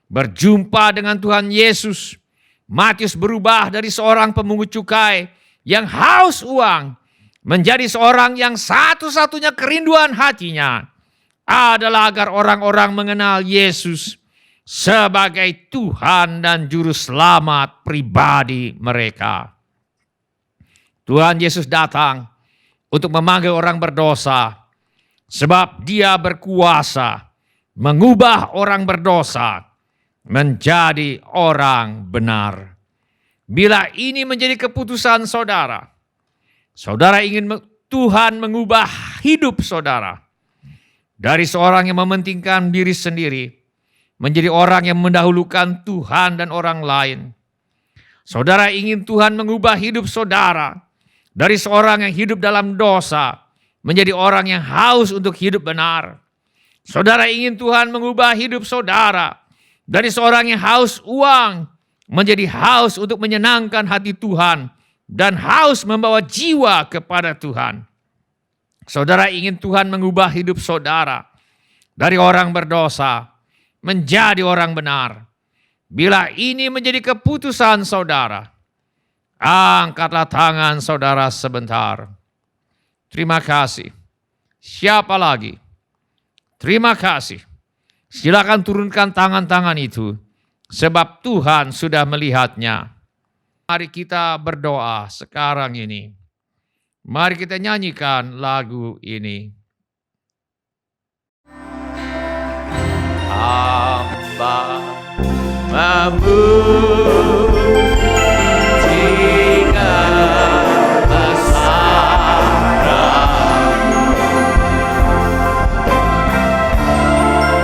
Berjumpa dengan Tuhan Yesus, Matius berubah dari seorang pemungut cukai yang haus uang menjadi seorang yang satu-satunya kerinduan hatinya adalah agar orang-orang mengenal Yesus sebagai Tuhan dan Juru Selamat pribadi mereka. Tuhan Yesus datang untuk memanggil orang berdosa, sebab Dia berkuasa mengubah orang berdosa menjadi orang benar. Bila ini menjadi keputusan saudara, saudara ingin Tuhan mengubah hidup saudara dari seorang yang mementingkan diri sendiri menjadi orang yang mendahulukan Tuhan dan orang lain. Saudara ingin Tuhan mengubah hidup saudara dari seorang yang hidup dalam dosa menjadi orang yang haus untuk hidup benar. Saudara ingin Tuhan mengubah hidup saudara dari seorang yang haus uang menjadi haus untuk menyenangkan hati Tuhan dan haus membawa jiwa kepada Tuhan. Saudara ingin Tuhan mengubah hidup saudara dari orang berdosa menjadi orang benar. Bila ini menjadi keputusan saudara, angkatlah tangan saudara sebentar. Terima kasih. Siapa lagi? Terima kasih. Silakan turunkan tangan-tangan itu, sebab Tuhan sudah melihatnya. Mari kita berdoa sekarang ini. Mari kita nyanyikan lagu ini. Hamba memujikan besar-Mu,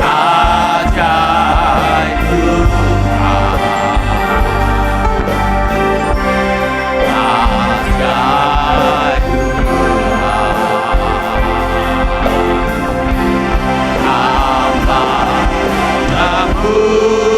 ajaib Tuhan, ajaib Tuhan. Hamba memujikan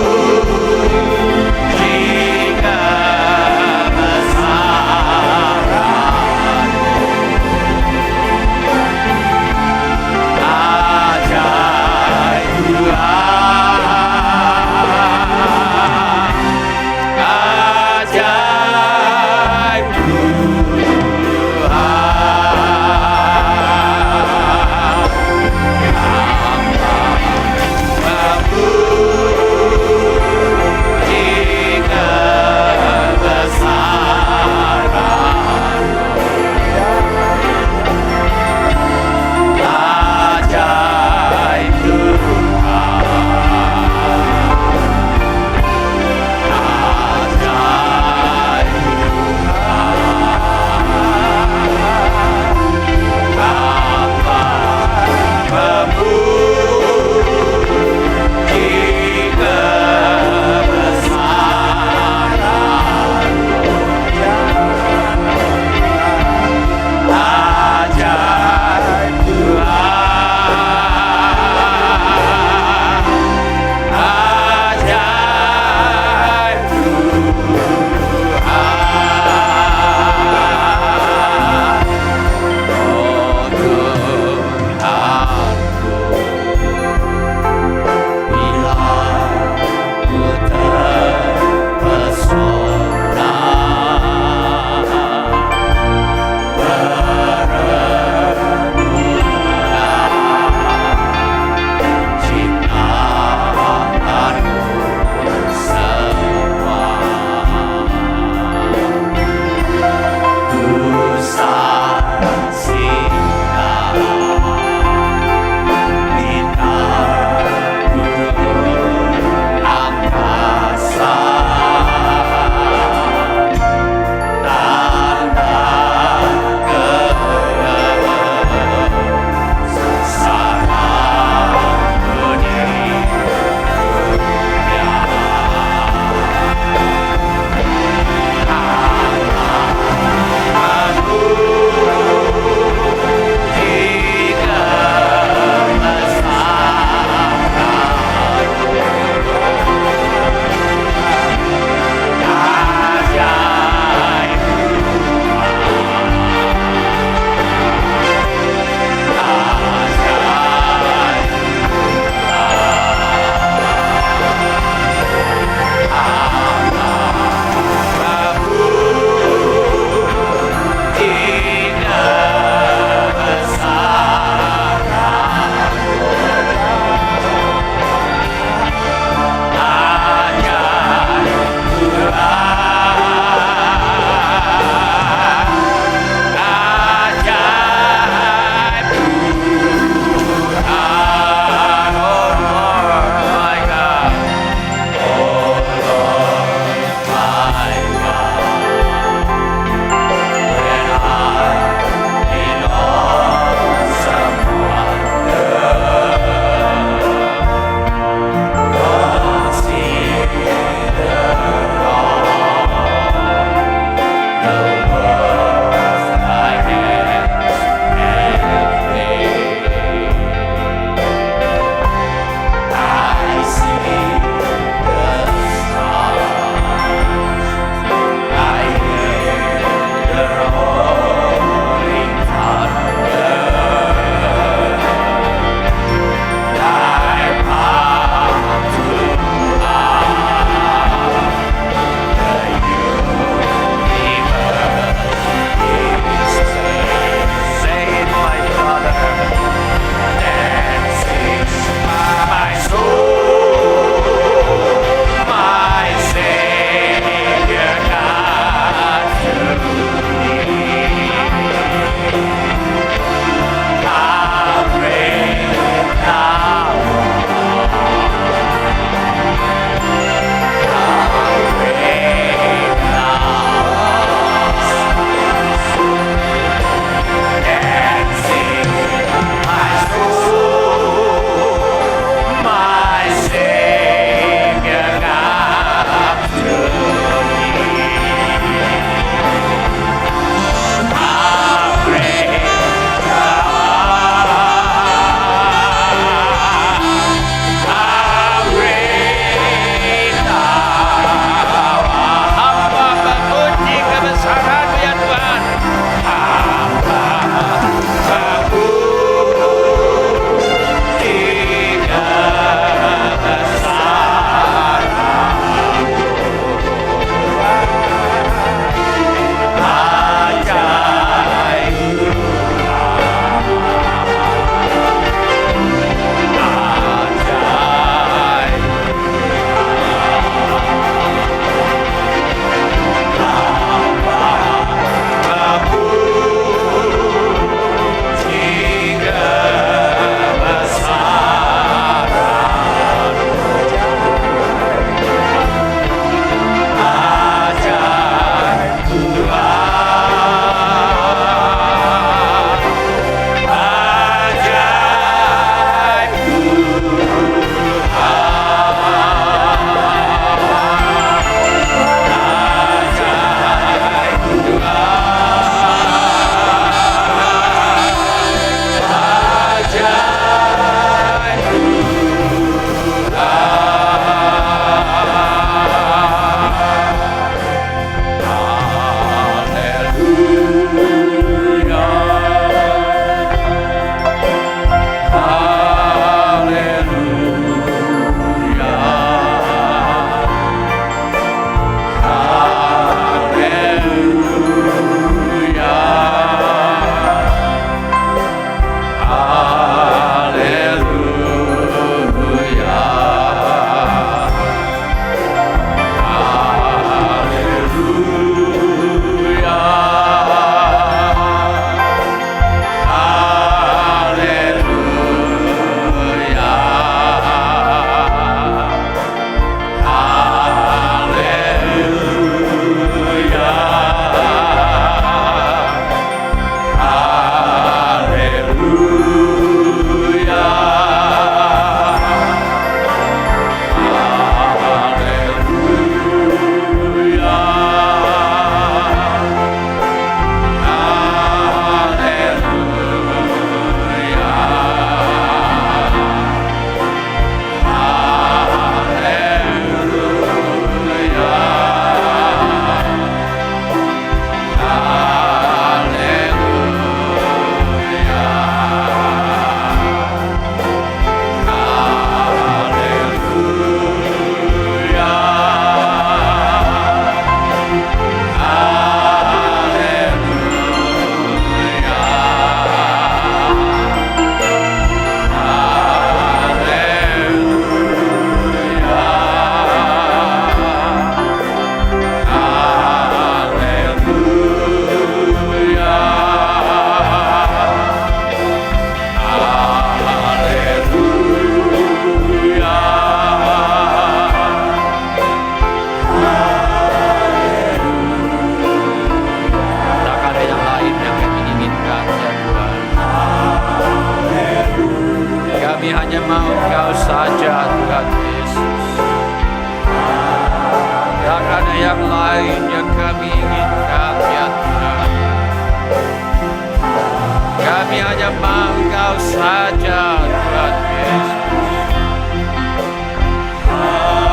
saja Tuhan Yesus.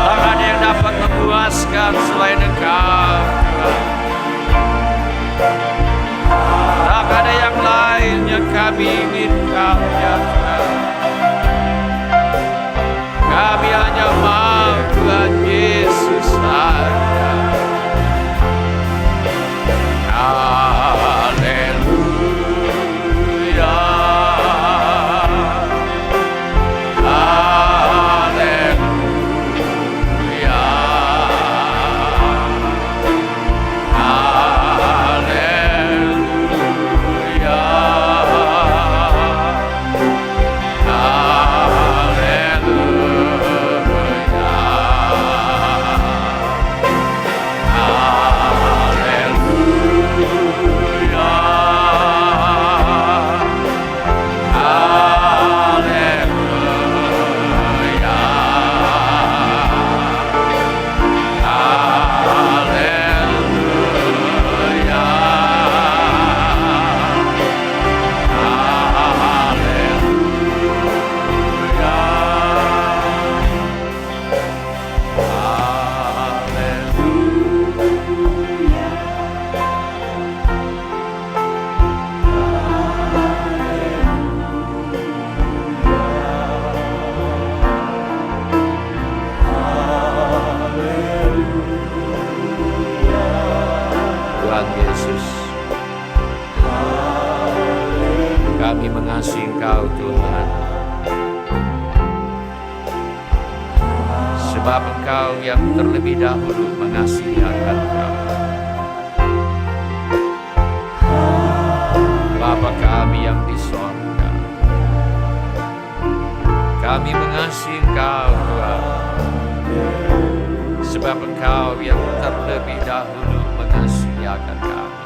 Tak ada yang dapat memuaskan selain Engkau Tuhan. Tak ada yang lain yang kami inginkan ya Tuhan. Kami hanya mau Tuhan Yesus saja. Haleluya. Haleluya. Haleluya. Tuhan Yesus, kami mengasihi Engkau Tuhan, sebab Engkau yang terlebih dahulu mengasihi akan kami. Bapa kami yang di sorga, kami mengasihi Engkau Tuhan, sebab Engkau yang terlebih dahulu mengasihi akan kami.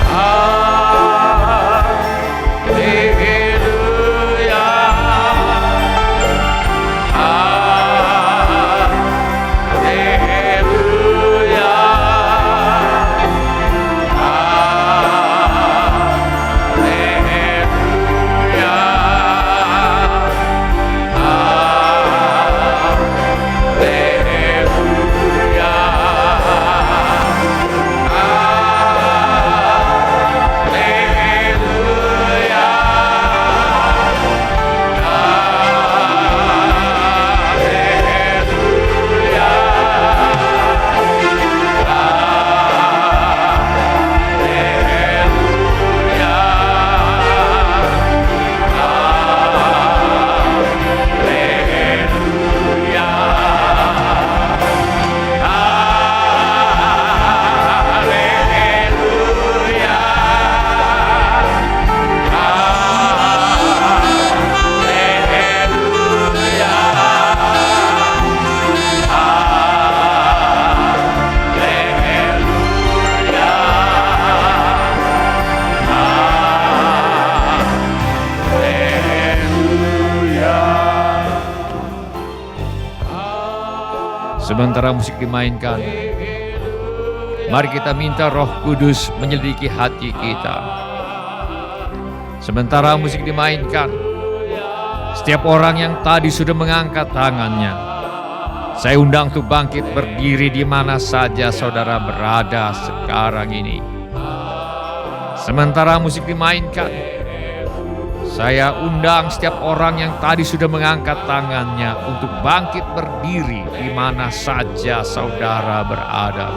Haleluya. Haleluya. Sementara musik dimainkan, mari kita minta Roh Kudus menyelidiki hati kita. Sementara musik dimainkan, setiap orang yang tadi sudah mengangkat tangannya, saya undang untuk bangkit berdiri di mana saja saudara berada sekarang ini. Sementara musik dimainkan, saya undang setiap orang yang tadi sudah mengangkat tangannya untuk bangkit berdiri di mana saja saudara berada.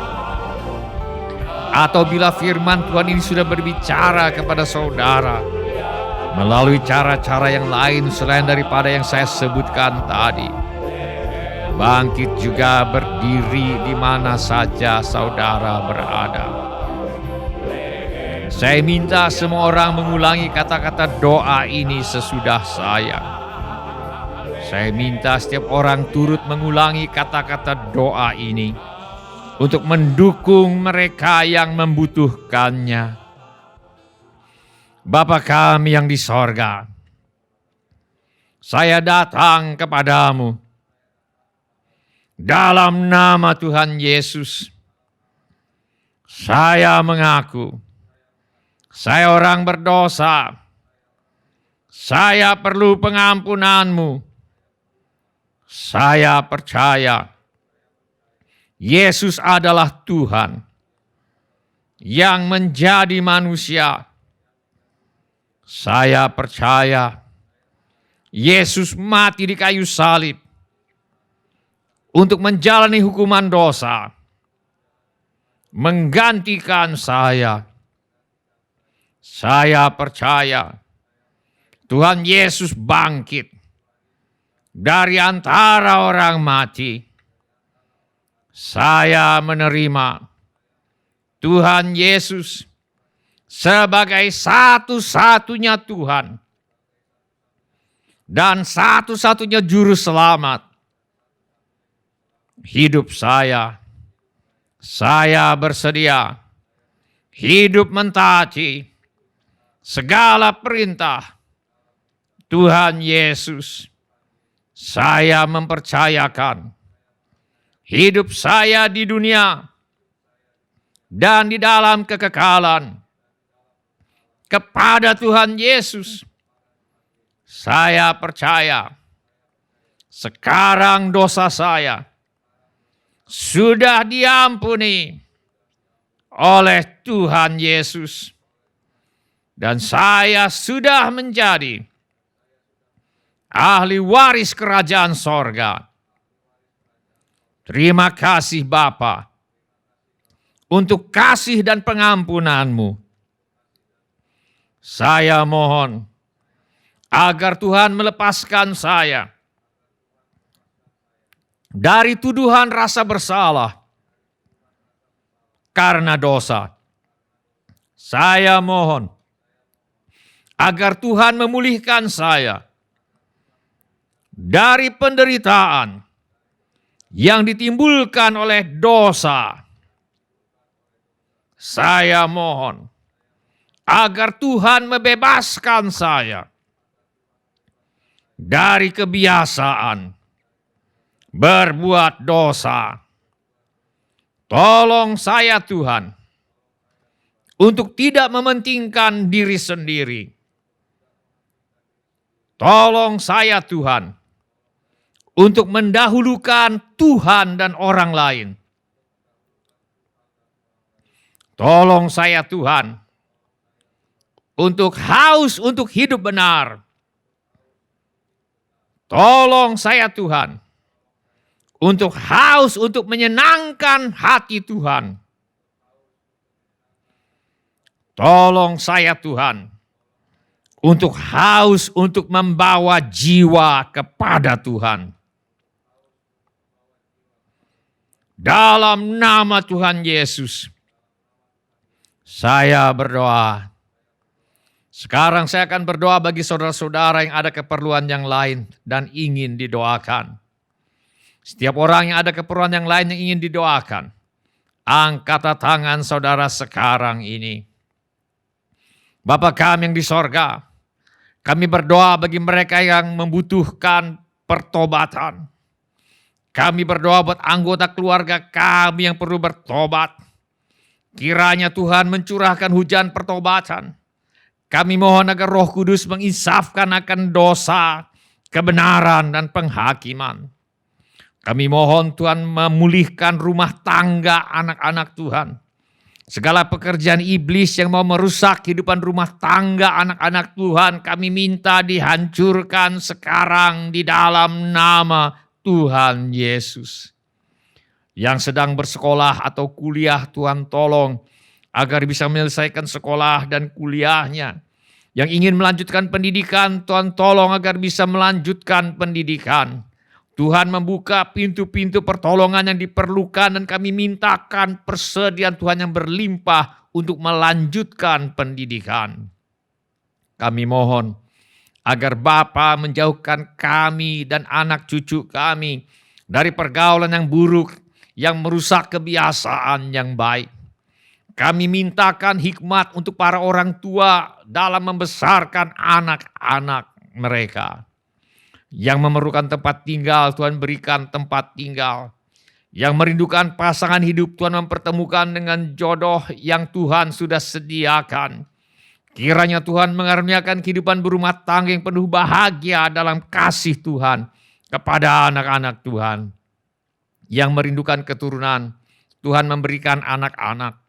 Atau bila firman Tuhan ini sudah berbicara kepada saudara melalui cara-cara yang lain selain daripada yang saya sebutkan tadi, bangkit juga berdiri di mana saja saudara berada. Saya minta semua orang mengulangi kata-kata doa ini sesudah saya. Saya minta setiap orang turut mengulangi kata-kata doa ini untuk mendukung mereka yang membutuhkannya. Bapa kami yang di sorga, saya datang kepadamu Dalam nama Tuhan Yesus, saya mengaku, saya orang berdosa, saya perlu pengampunan-Mu. Saya percaya Yesus adalah Tuhan yang menjadi manusia. Saya percaya Yesus mati di kayu salib untuk menjalani hukuman dosa, menggantikan saya. Saya percaya Tuhan Yesus bangkit dari antara orang mati. Saya menerima Tuhan Yesus sebagai satu-satunya Tuhan dan satu-satunya juru selamat hidup saya bersedia hidup mentaati segala perintah Tuhan Yesus. Saya mempercayakan hidup saya di dunia dan di dalam kekekalan kepada Tuhan Yesus. Saya percaya sekarang dosa saya sudah diampuni oleh Tuhan Yesus. Dan saya sudah menjadi ahli waris kerajaan sorga. Terima kasih Bapa untuk kasih dan pengampunan-Mu. Saya mohon agar Tuhan melepaskan saya dari tuduhan rasa bersalah karena dosa. Saya mohon agar Tuhan memulihkan saya dari penderitaan yang ditimbulkan oleh dosa. Saya mohon agar Tuhan membebaskan saya dari kebiasaan berbuat dosa. Tolong saya Tuhan untuk tidak mementingkan diri sendiri. Tolong saya Tuhan untuk mendahulukan Tuhan dan orang lain. Tolong saya Tuhan untuk haus untuk hidup benar. Tolong saya Tuhan untuk haus untuk menyenangkan hati Tuhan. Tolong saya Tuhan untuk haus untuk membawa jiwa kepada Tuhan. Dalam nama Tuhan Yesus, saya berdoa. Sekarang saya akan berdoa bagi saudara-saudara yang ada keperluan yang lain dan ingin didoakan. Setiap orang yang ada keperluan yang lain yang ingin didoakan, angkat tangan saudara sekarang ini. Bapa kami yang di sorga, kami berdoa bagi mereka yang membutuhkan pertobatan. Kami berdoa buat anggota keluarga kami yang perlu bertobat. Kiranya Tuhan mencurahkan hujan pertobatan. Kami mohon agar Roh Kudus menginsafkan akan dosa, kebenaran, dan penghakiman. Kami mohon Tuhan memulihkan rumah tangga anak-anak Tuhan. Segala pekerjaan iblis yang mau merusak kehidupan rumah tangga anak-anak Tuhan, kami minta dihancurkan sekarang di dalam nama Tuhan Yesus. Yang sedang bersekolah atau kuliah, Tuhan tolong agar bisa menyelesaikan sekolah dan kuliahnya. Yang ingin melanjutkan pendidikan, Tuhan tolong agar bisa melanjutkan pendidikan. Tuhan membuka pintu-pintu pertolongan yang diperlukan dan kami mintakan persediaan Tuhan yang berlimpah untuk melanjutkan pendidikan. Kami mohon agar Bapa menjauhkan kami dan anak cucu kami dari pergaulan yang buruk yang merusak kebiasaan yang baik. Kami mintakan hikmat untuk para orang tua dalam membesarkan anak-anak mereka. Yang memerlukan tempat tinggal, Tuhan berikan tempat tinggal. Yang merindukan pasangan hidup, Tuhan mempertemukan dengan jodoh yang Tuhan sudah sediakan. Kiranya Tuhan mengaruniakan kehidupan berumah tangga yang penuh bahagia dalam kasih Tuhan kepada anak-anak Tuhan. Yang merindukan keturunan, Tuhan memberikan anak-anak.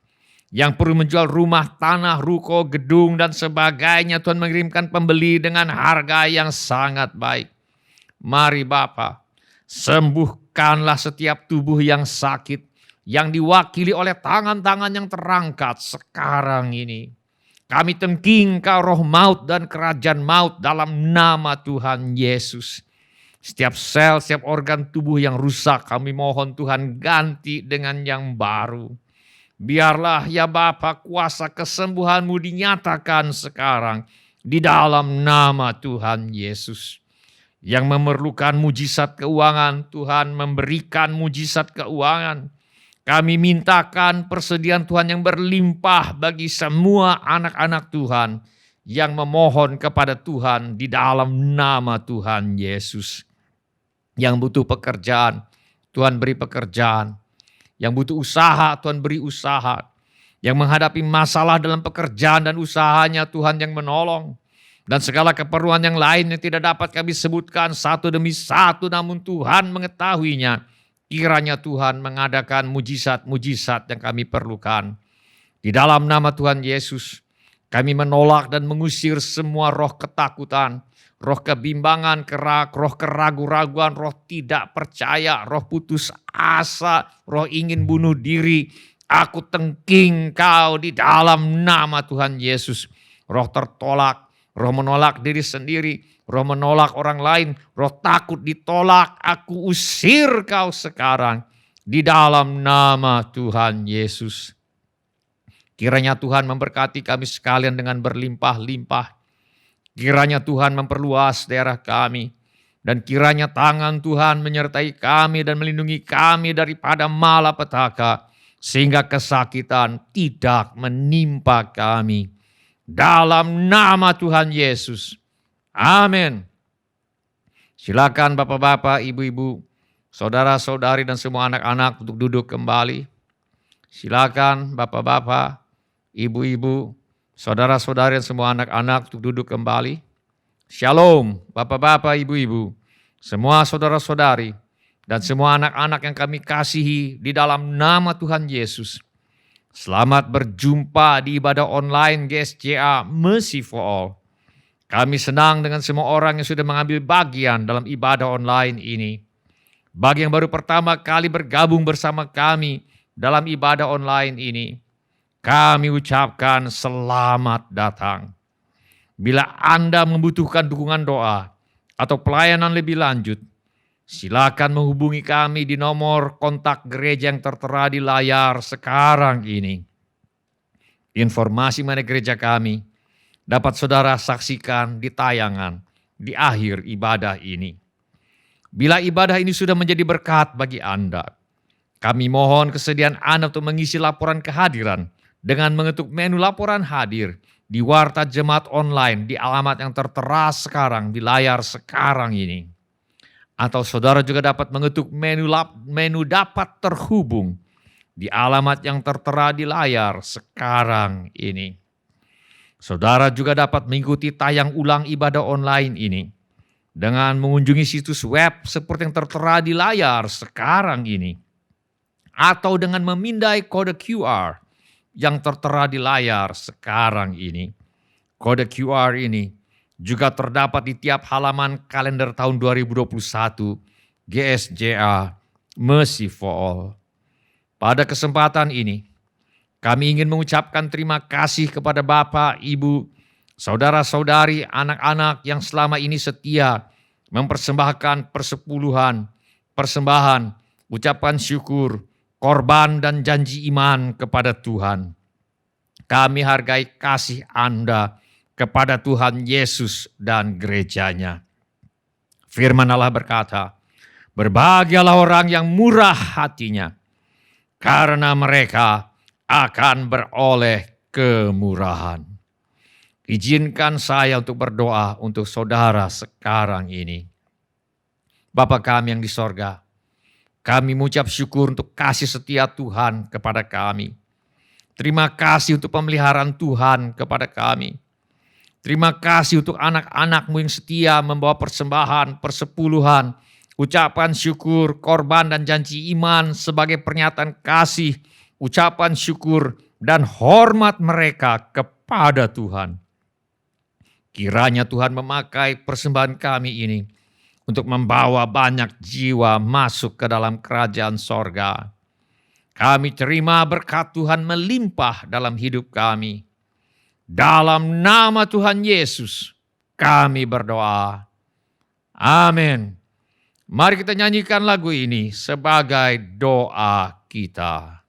Yang perlu menjual rumah, tanah, ruko, gedung, dan sebagainya, Tuhan mengirimkan pembeli dengan harga yang sangat baik. Mari Bapa, sembuhkanlah setiap tubuh yang sakit, yang diwakili oleh tangan-tangan yang terangkat sekarang ini. Kami tengking-Kau roh maut dan kerajaan maut dalam nama Tuhan Yesus. Setiap sel, setiap organ tubuh yang rusak, kami mohon Tuhan ganti dengan yang baru. Biarlah ya Bapa, kuasa kesembuhan-Mu dinyatakan sekarang di dalam nama Tuhan Yesus. Yang memerlukan mujizat keuangan, Tuhan memberikan mujizat keuangan. Kami mintakan persediaan Tuhan yang berlimpah bagi semua anak-anak Tuhan yang memohon kepada Tuhan di dalam nama Tuhan Yesus. Yang butuh pekerjaan, Tuhan beri pekerjaan. Yang butuh usaha, Tuhan beri usaha. Yang menghadapi masalah dalam pekerjaan dan usahanya, Tuhan yang menolong. Dan segala keperluan yang lain yang tidak dapat kami sebutkan satu demi satu, namun Tuhan mengetahuinya. Kiranya Tuhan mengadakan mujizat-mujizat yang kami perlukan. Di dalam nama Tuhan Yesus, kami menolak dan mengusir semua roh ketakutan, roh kebimbangan, roh keraguan-raguan, roh tidak percaya, roh putus asa, roh ingin bunuh diri. Aku tengking Kau di dalam nama Tuhan Yesus. Roh tertolak, roh menolak diri sendiri, roh menolak orang lain, roh takut ditolak. Aku usir Kau sekarang di dalam nama Tuhan Yesus. Kiranya Tuhan memberkati kami sekalian dengan berlimpah-limpah. Kiranya Tuhan memperluas daerah kami. Dan kiranya tangan Tuhan menyertai kami dan melindungi kami daripada malapetaka. Sehingga kesakitan tidak menimpa kami. Dalam nama Tuhan Yesus. Amin. Silakan bapak-bapak, ibu-ibu, saudara-saudari dan semua anak-anak untuk duduk kembali. Silakan bapak-bapak, ibu-ibu, saudara-saudari dan semua anak-anak untuk duduk kembali. Shalom bapak-bapak, ibu-ibu, semua saudara-saudari dan semua anak-anak yang kami kasihi di dalam nama Tuhan Yesus. Selamat berjumpa di ibadah online GSJA Mercy for All. Kami senang dengan semua orang yang sudah mengambil bagian dalam ibadah online ini. Bagi yang baru pertama kali bergabung bersama kami dalam ibadah online ini, kami ucapkan selamat datang. Bila Anda membutuhkan dukungan doa atau pelayanan lebih lanjut, silakan menghubungi kami di nomor kontak gereja yang tertera di layar sekarang ini. Informasi mengenai gereja kami dapat saudara saksikan di tayangan di akhir ibadah ini. Bila ibadah ini sudah menjadi berkat bagi Anda, kami mohon kesediaan Anda untuk mengisi laporan kehadiran dengan mengetuk menu laporan hadir di Warta Jemaat Online di alamat yang tertera sekarang di layar sekarang ini. Atau saudara juga dapat mengetuk menu dapat terhubung di alamat yang tertera di layar sekarang ini. Saudara juga dapat mengikuti tayang ulang ibadah online ini dengan mengunjungi situs web seperti yang tertera di layar sekarang ini. Atau dengan memindai kode QR yang tertera di layar sekarang ini. Kode QR ini juga terdapat di tiap halaman kalender tahun 2021 GSJA Mercy for All. Pada kesempatan ini, kami ingin mengucapkan terima kasih kepada Bapak, Ibu, saudara-saudari, anak-anak yang selama ini setia mempersembahkan persepuluhan, persembahan, ucapan syukur, korban dan janji iman kepada Tuhan. Kami hargai kasih Anda kepada Tuhan Yesus dan gerejanya. Firman Allah berkata, berbahagialah orang yang murah hatinya, karena mereka akan beroleh kemurahan. Izinkan saya untuk berdoa untuk saudara sekarang ini. Bapa kami yang di sorga, Kami mengucap syukur untuk kasih setia Tuhan kepada kami. Terima kasih untuk pemeliharaan Tuhan kepada kami. Terima kasih untuk anak-anak-Mu yang setia membawa persembahan, persepuluhan, ucapan syukur, korban dan janji iman sebagai pernyataan kasih, ucapan syukur dan hormat mereka kepada Tuhan. Kiranya Tuhan memakai persembahan kami ini untuk membawa banyak jiwa masuk ke dalam kerajaan sorga. Kami terima berkat Tuhan melimpah dalam hidup kami. Dalam nama Tuhan Yesus kami berdoa. Amin. Mari kita nyanyikan lagu ini sebagai doa kita.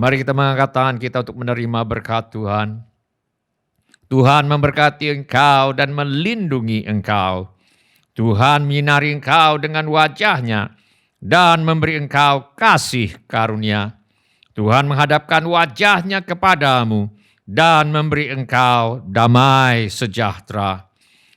Mari kita mengangkat tangan kita untuk menerima berkat Tuhan. Tuhan memberkati engkau dan melindungi engkau. Tuhan menyinari engkau dengan wajah-Nya dan memberi engkau kasih karunia. Tuhan menghadapkan wajah-Nya kepadamu dan memberi engkau damai sejahtera.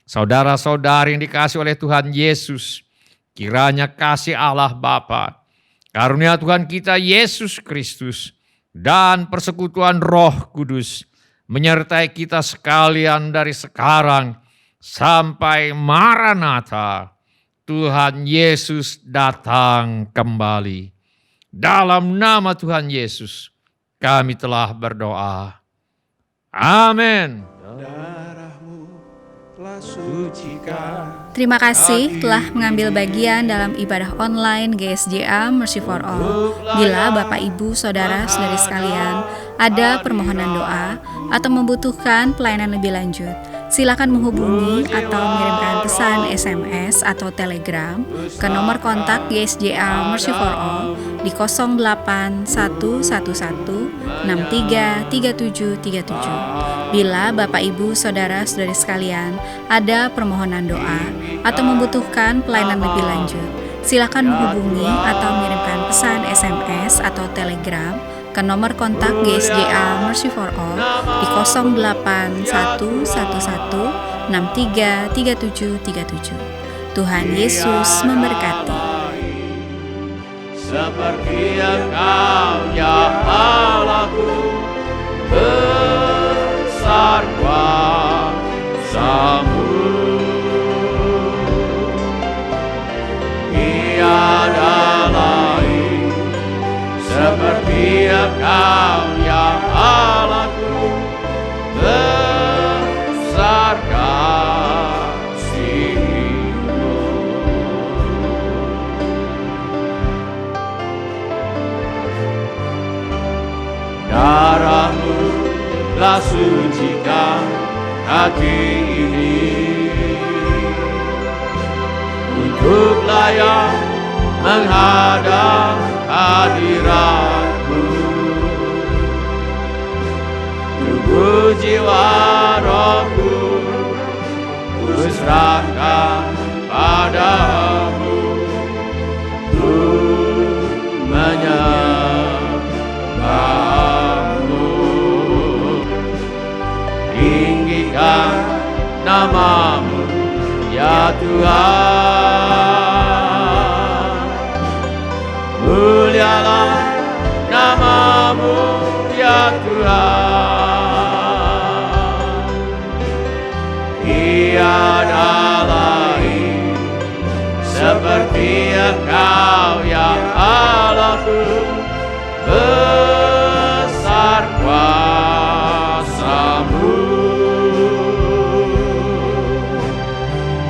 Saudara-saudari yang dikasihi oleh Tuhan Yesus, kiranya kasih Allah Bapa, karunia Tuhan kita Yesus Kristus, dan persekutuan Roh Kudus menyertai kita sekalian dari sekarang sampai Maranatha, Tuhan Yesus datang kembali. Dalam nama Tuhan Yesus, kami telah berdoa. Amin. Darahmu telah sucikan. Terima kasih telah mengambil bagian dalam ibadah online GSJA Mercy for All. Bila Bapak, Ibu, Saudara, Saudari sekalian ada permohonan doa atau membutuhkan pelayanan lebih lanjut, silakan menghubungi atau mengirimkan pesan SMS atau Telegram ke nomor kontak GSJA Mercy for All di 08111633737. Bila Bapak, Ibu, Saudara, Saudari sekalian ada permohonan doa atau membutuhkan pelayanan lebih lanjut, silakan menghubungi atau mengirimkan pesan SMS atau Telegram ke nomor kontak GSJA Mercy for All di 08111633737. Tuhan Yesus memberkati. Seperti Engkau ya Allahku, besar kuasamu, tiada lain seperti Engkau ya Allahku, besar kasih-Mu. telah sucikan hati ini untuk layak menghadap hadirat-Mu. Tubuh jiwa rohku kuserahkan padamu, ku menyembahmu. Tinggikan nama-Mu ya Tuhan, mulialah nama-Mu ya Tuhan. Tiada lain seperti Engkau ya Allahku, besar kuasa-Mu.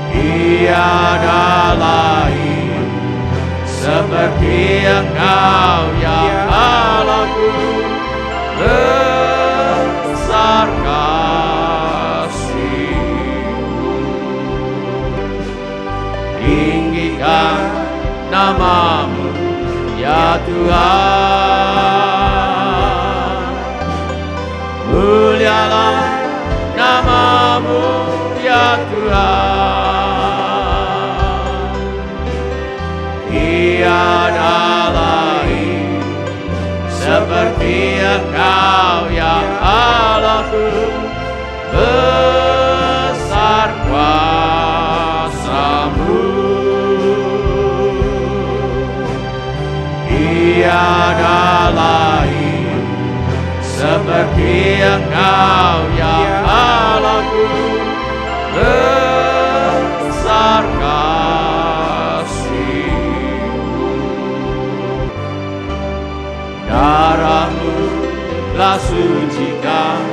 Tiada lain seperti Engkau ya Allahku, besar kasih-Mu. Tinggikan nama-Mu ya Tuhan, mulialah nama-Mu ya Tuhan. Tiada lain seperti Engkau ya Allahku, besar kuasa-Mu. Tiada lain seperti Engkau ya Allahku, besar kasih-Mu. Darah-Mu telah sucikan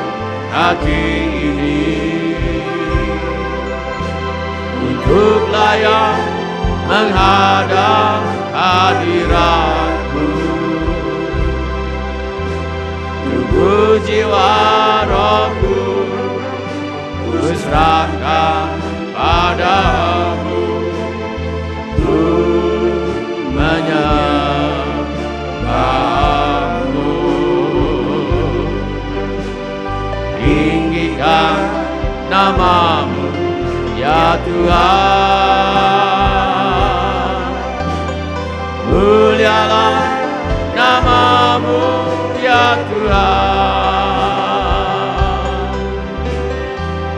hati ini untuk layak menghadap hadirat-Mu. Tubuh jiwa rohku kuserahkan padamu, ku menyembahmu. Tinggikan nama-Mu ya Tuhan, mulialah nama-Mu ya Tuhan.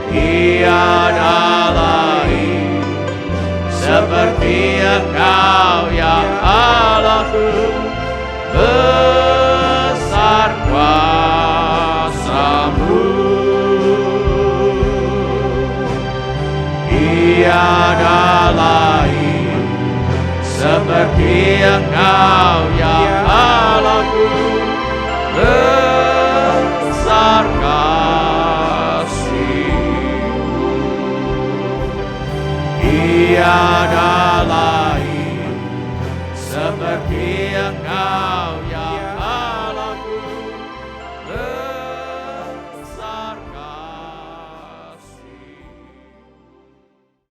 Tiada lain seperti Engkau ya Allahku, besar kuasa-Mu. Tiada lain seperti Engkau ya Allahku, besar kasih-Mu. Tiada lain seperti Engkau ya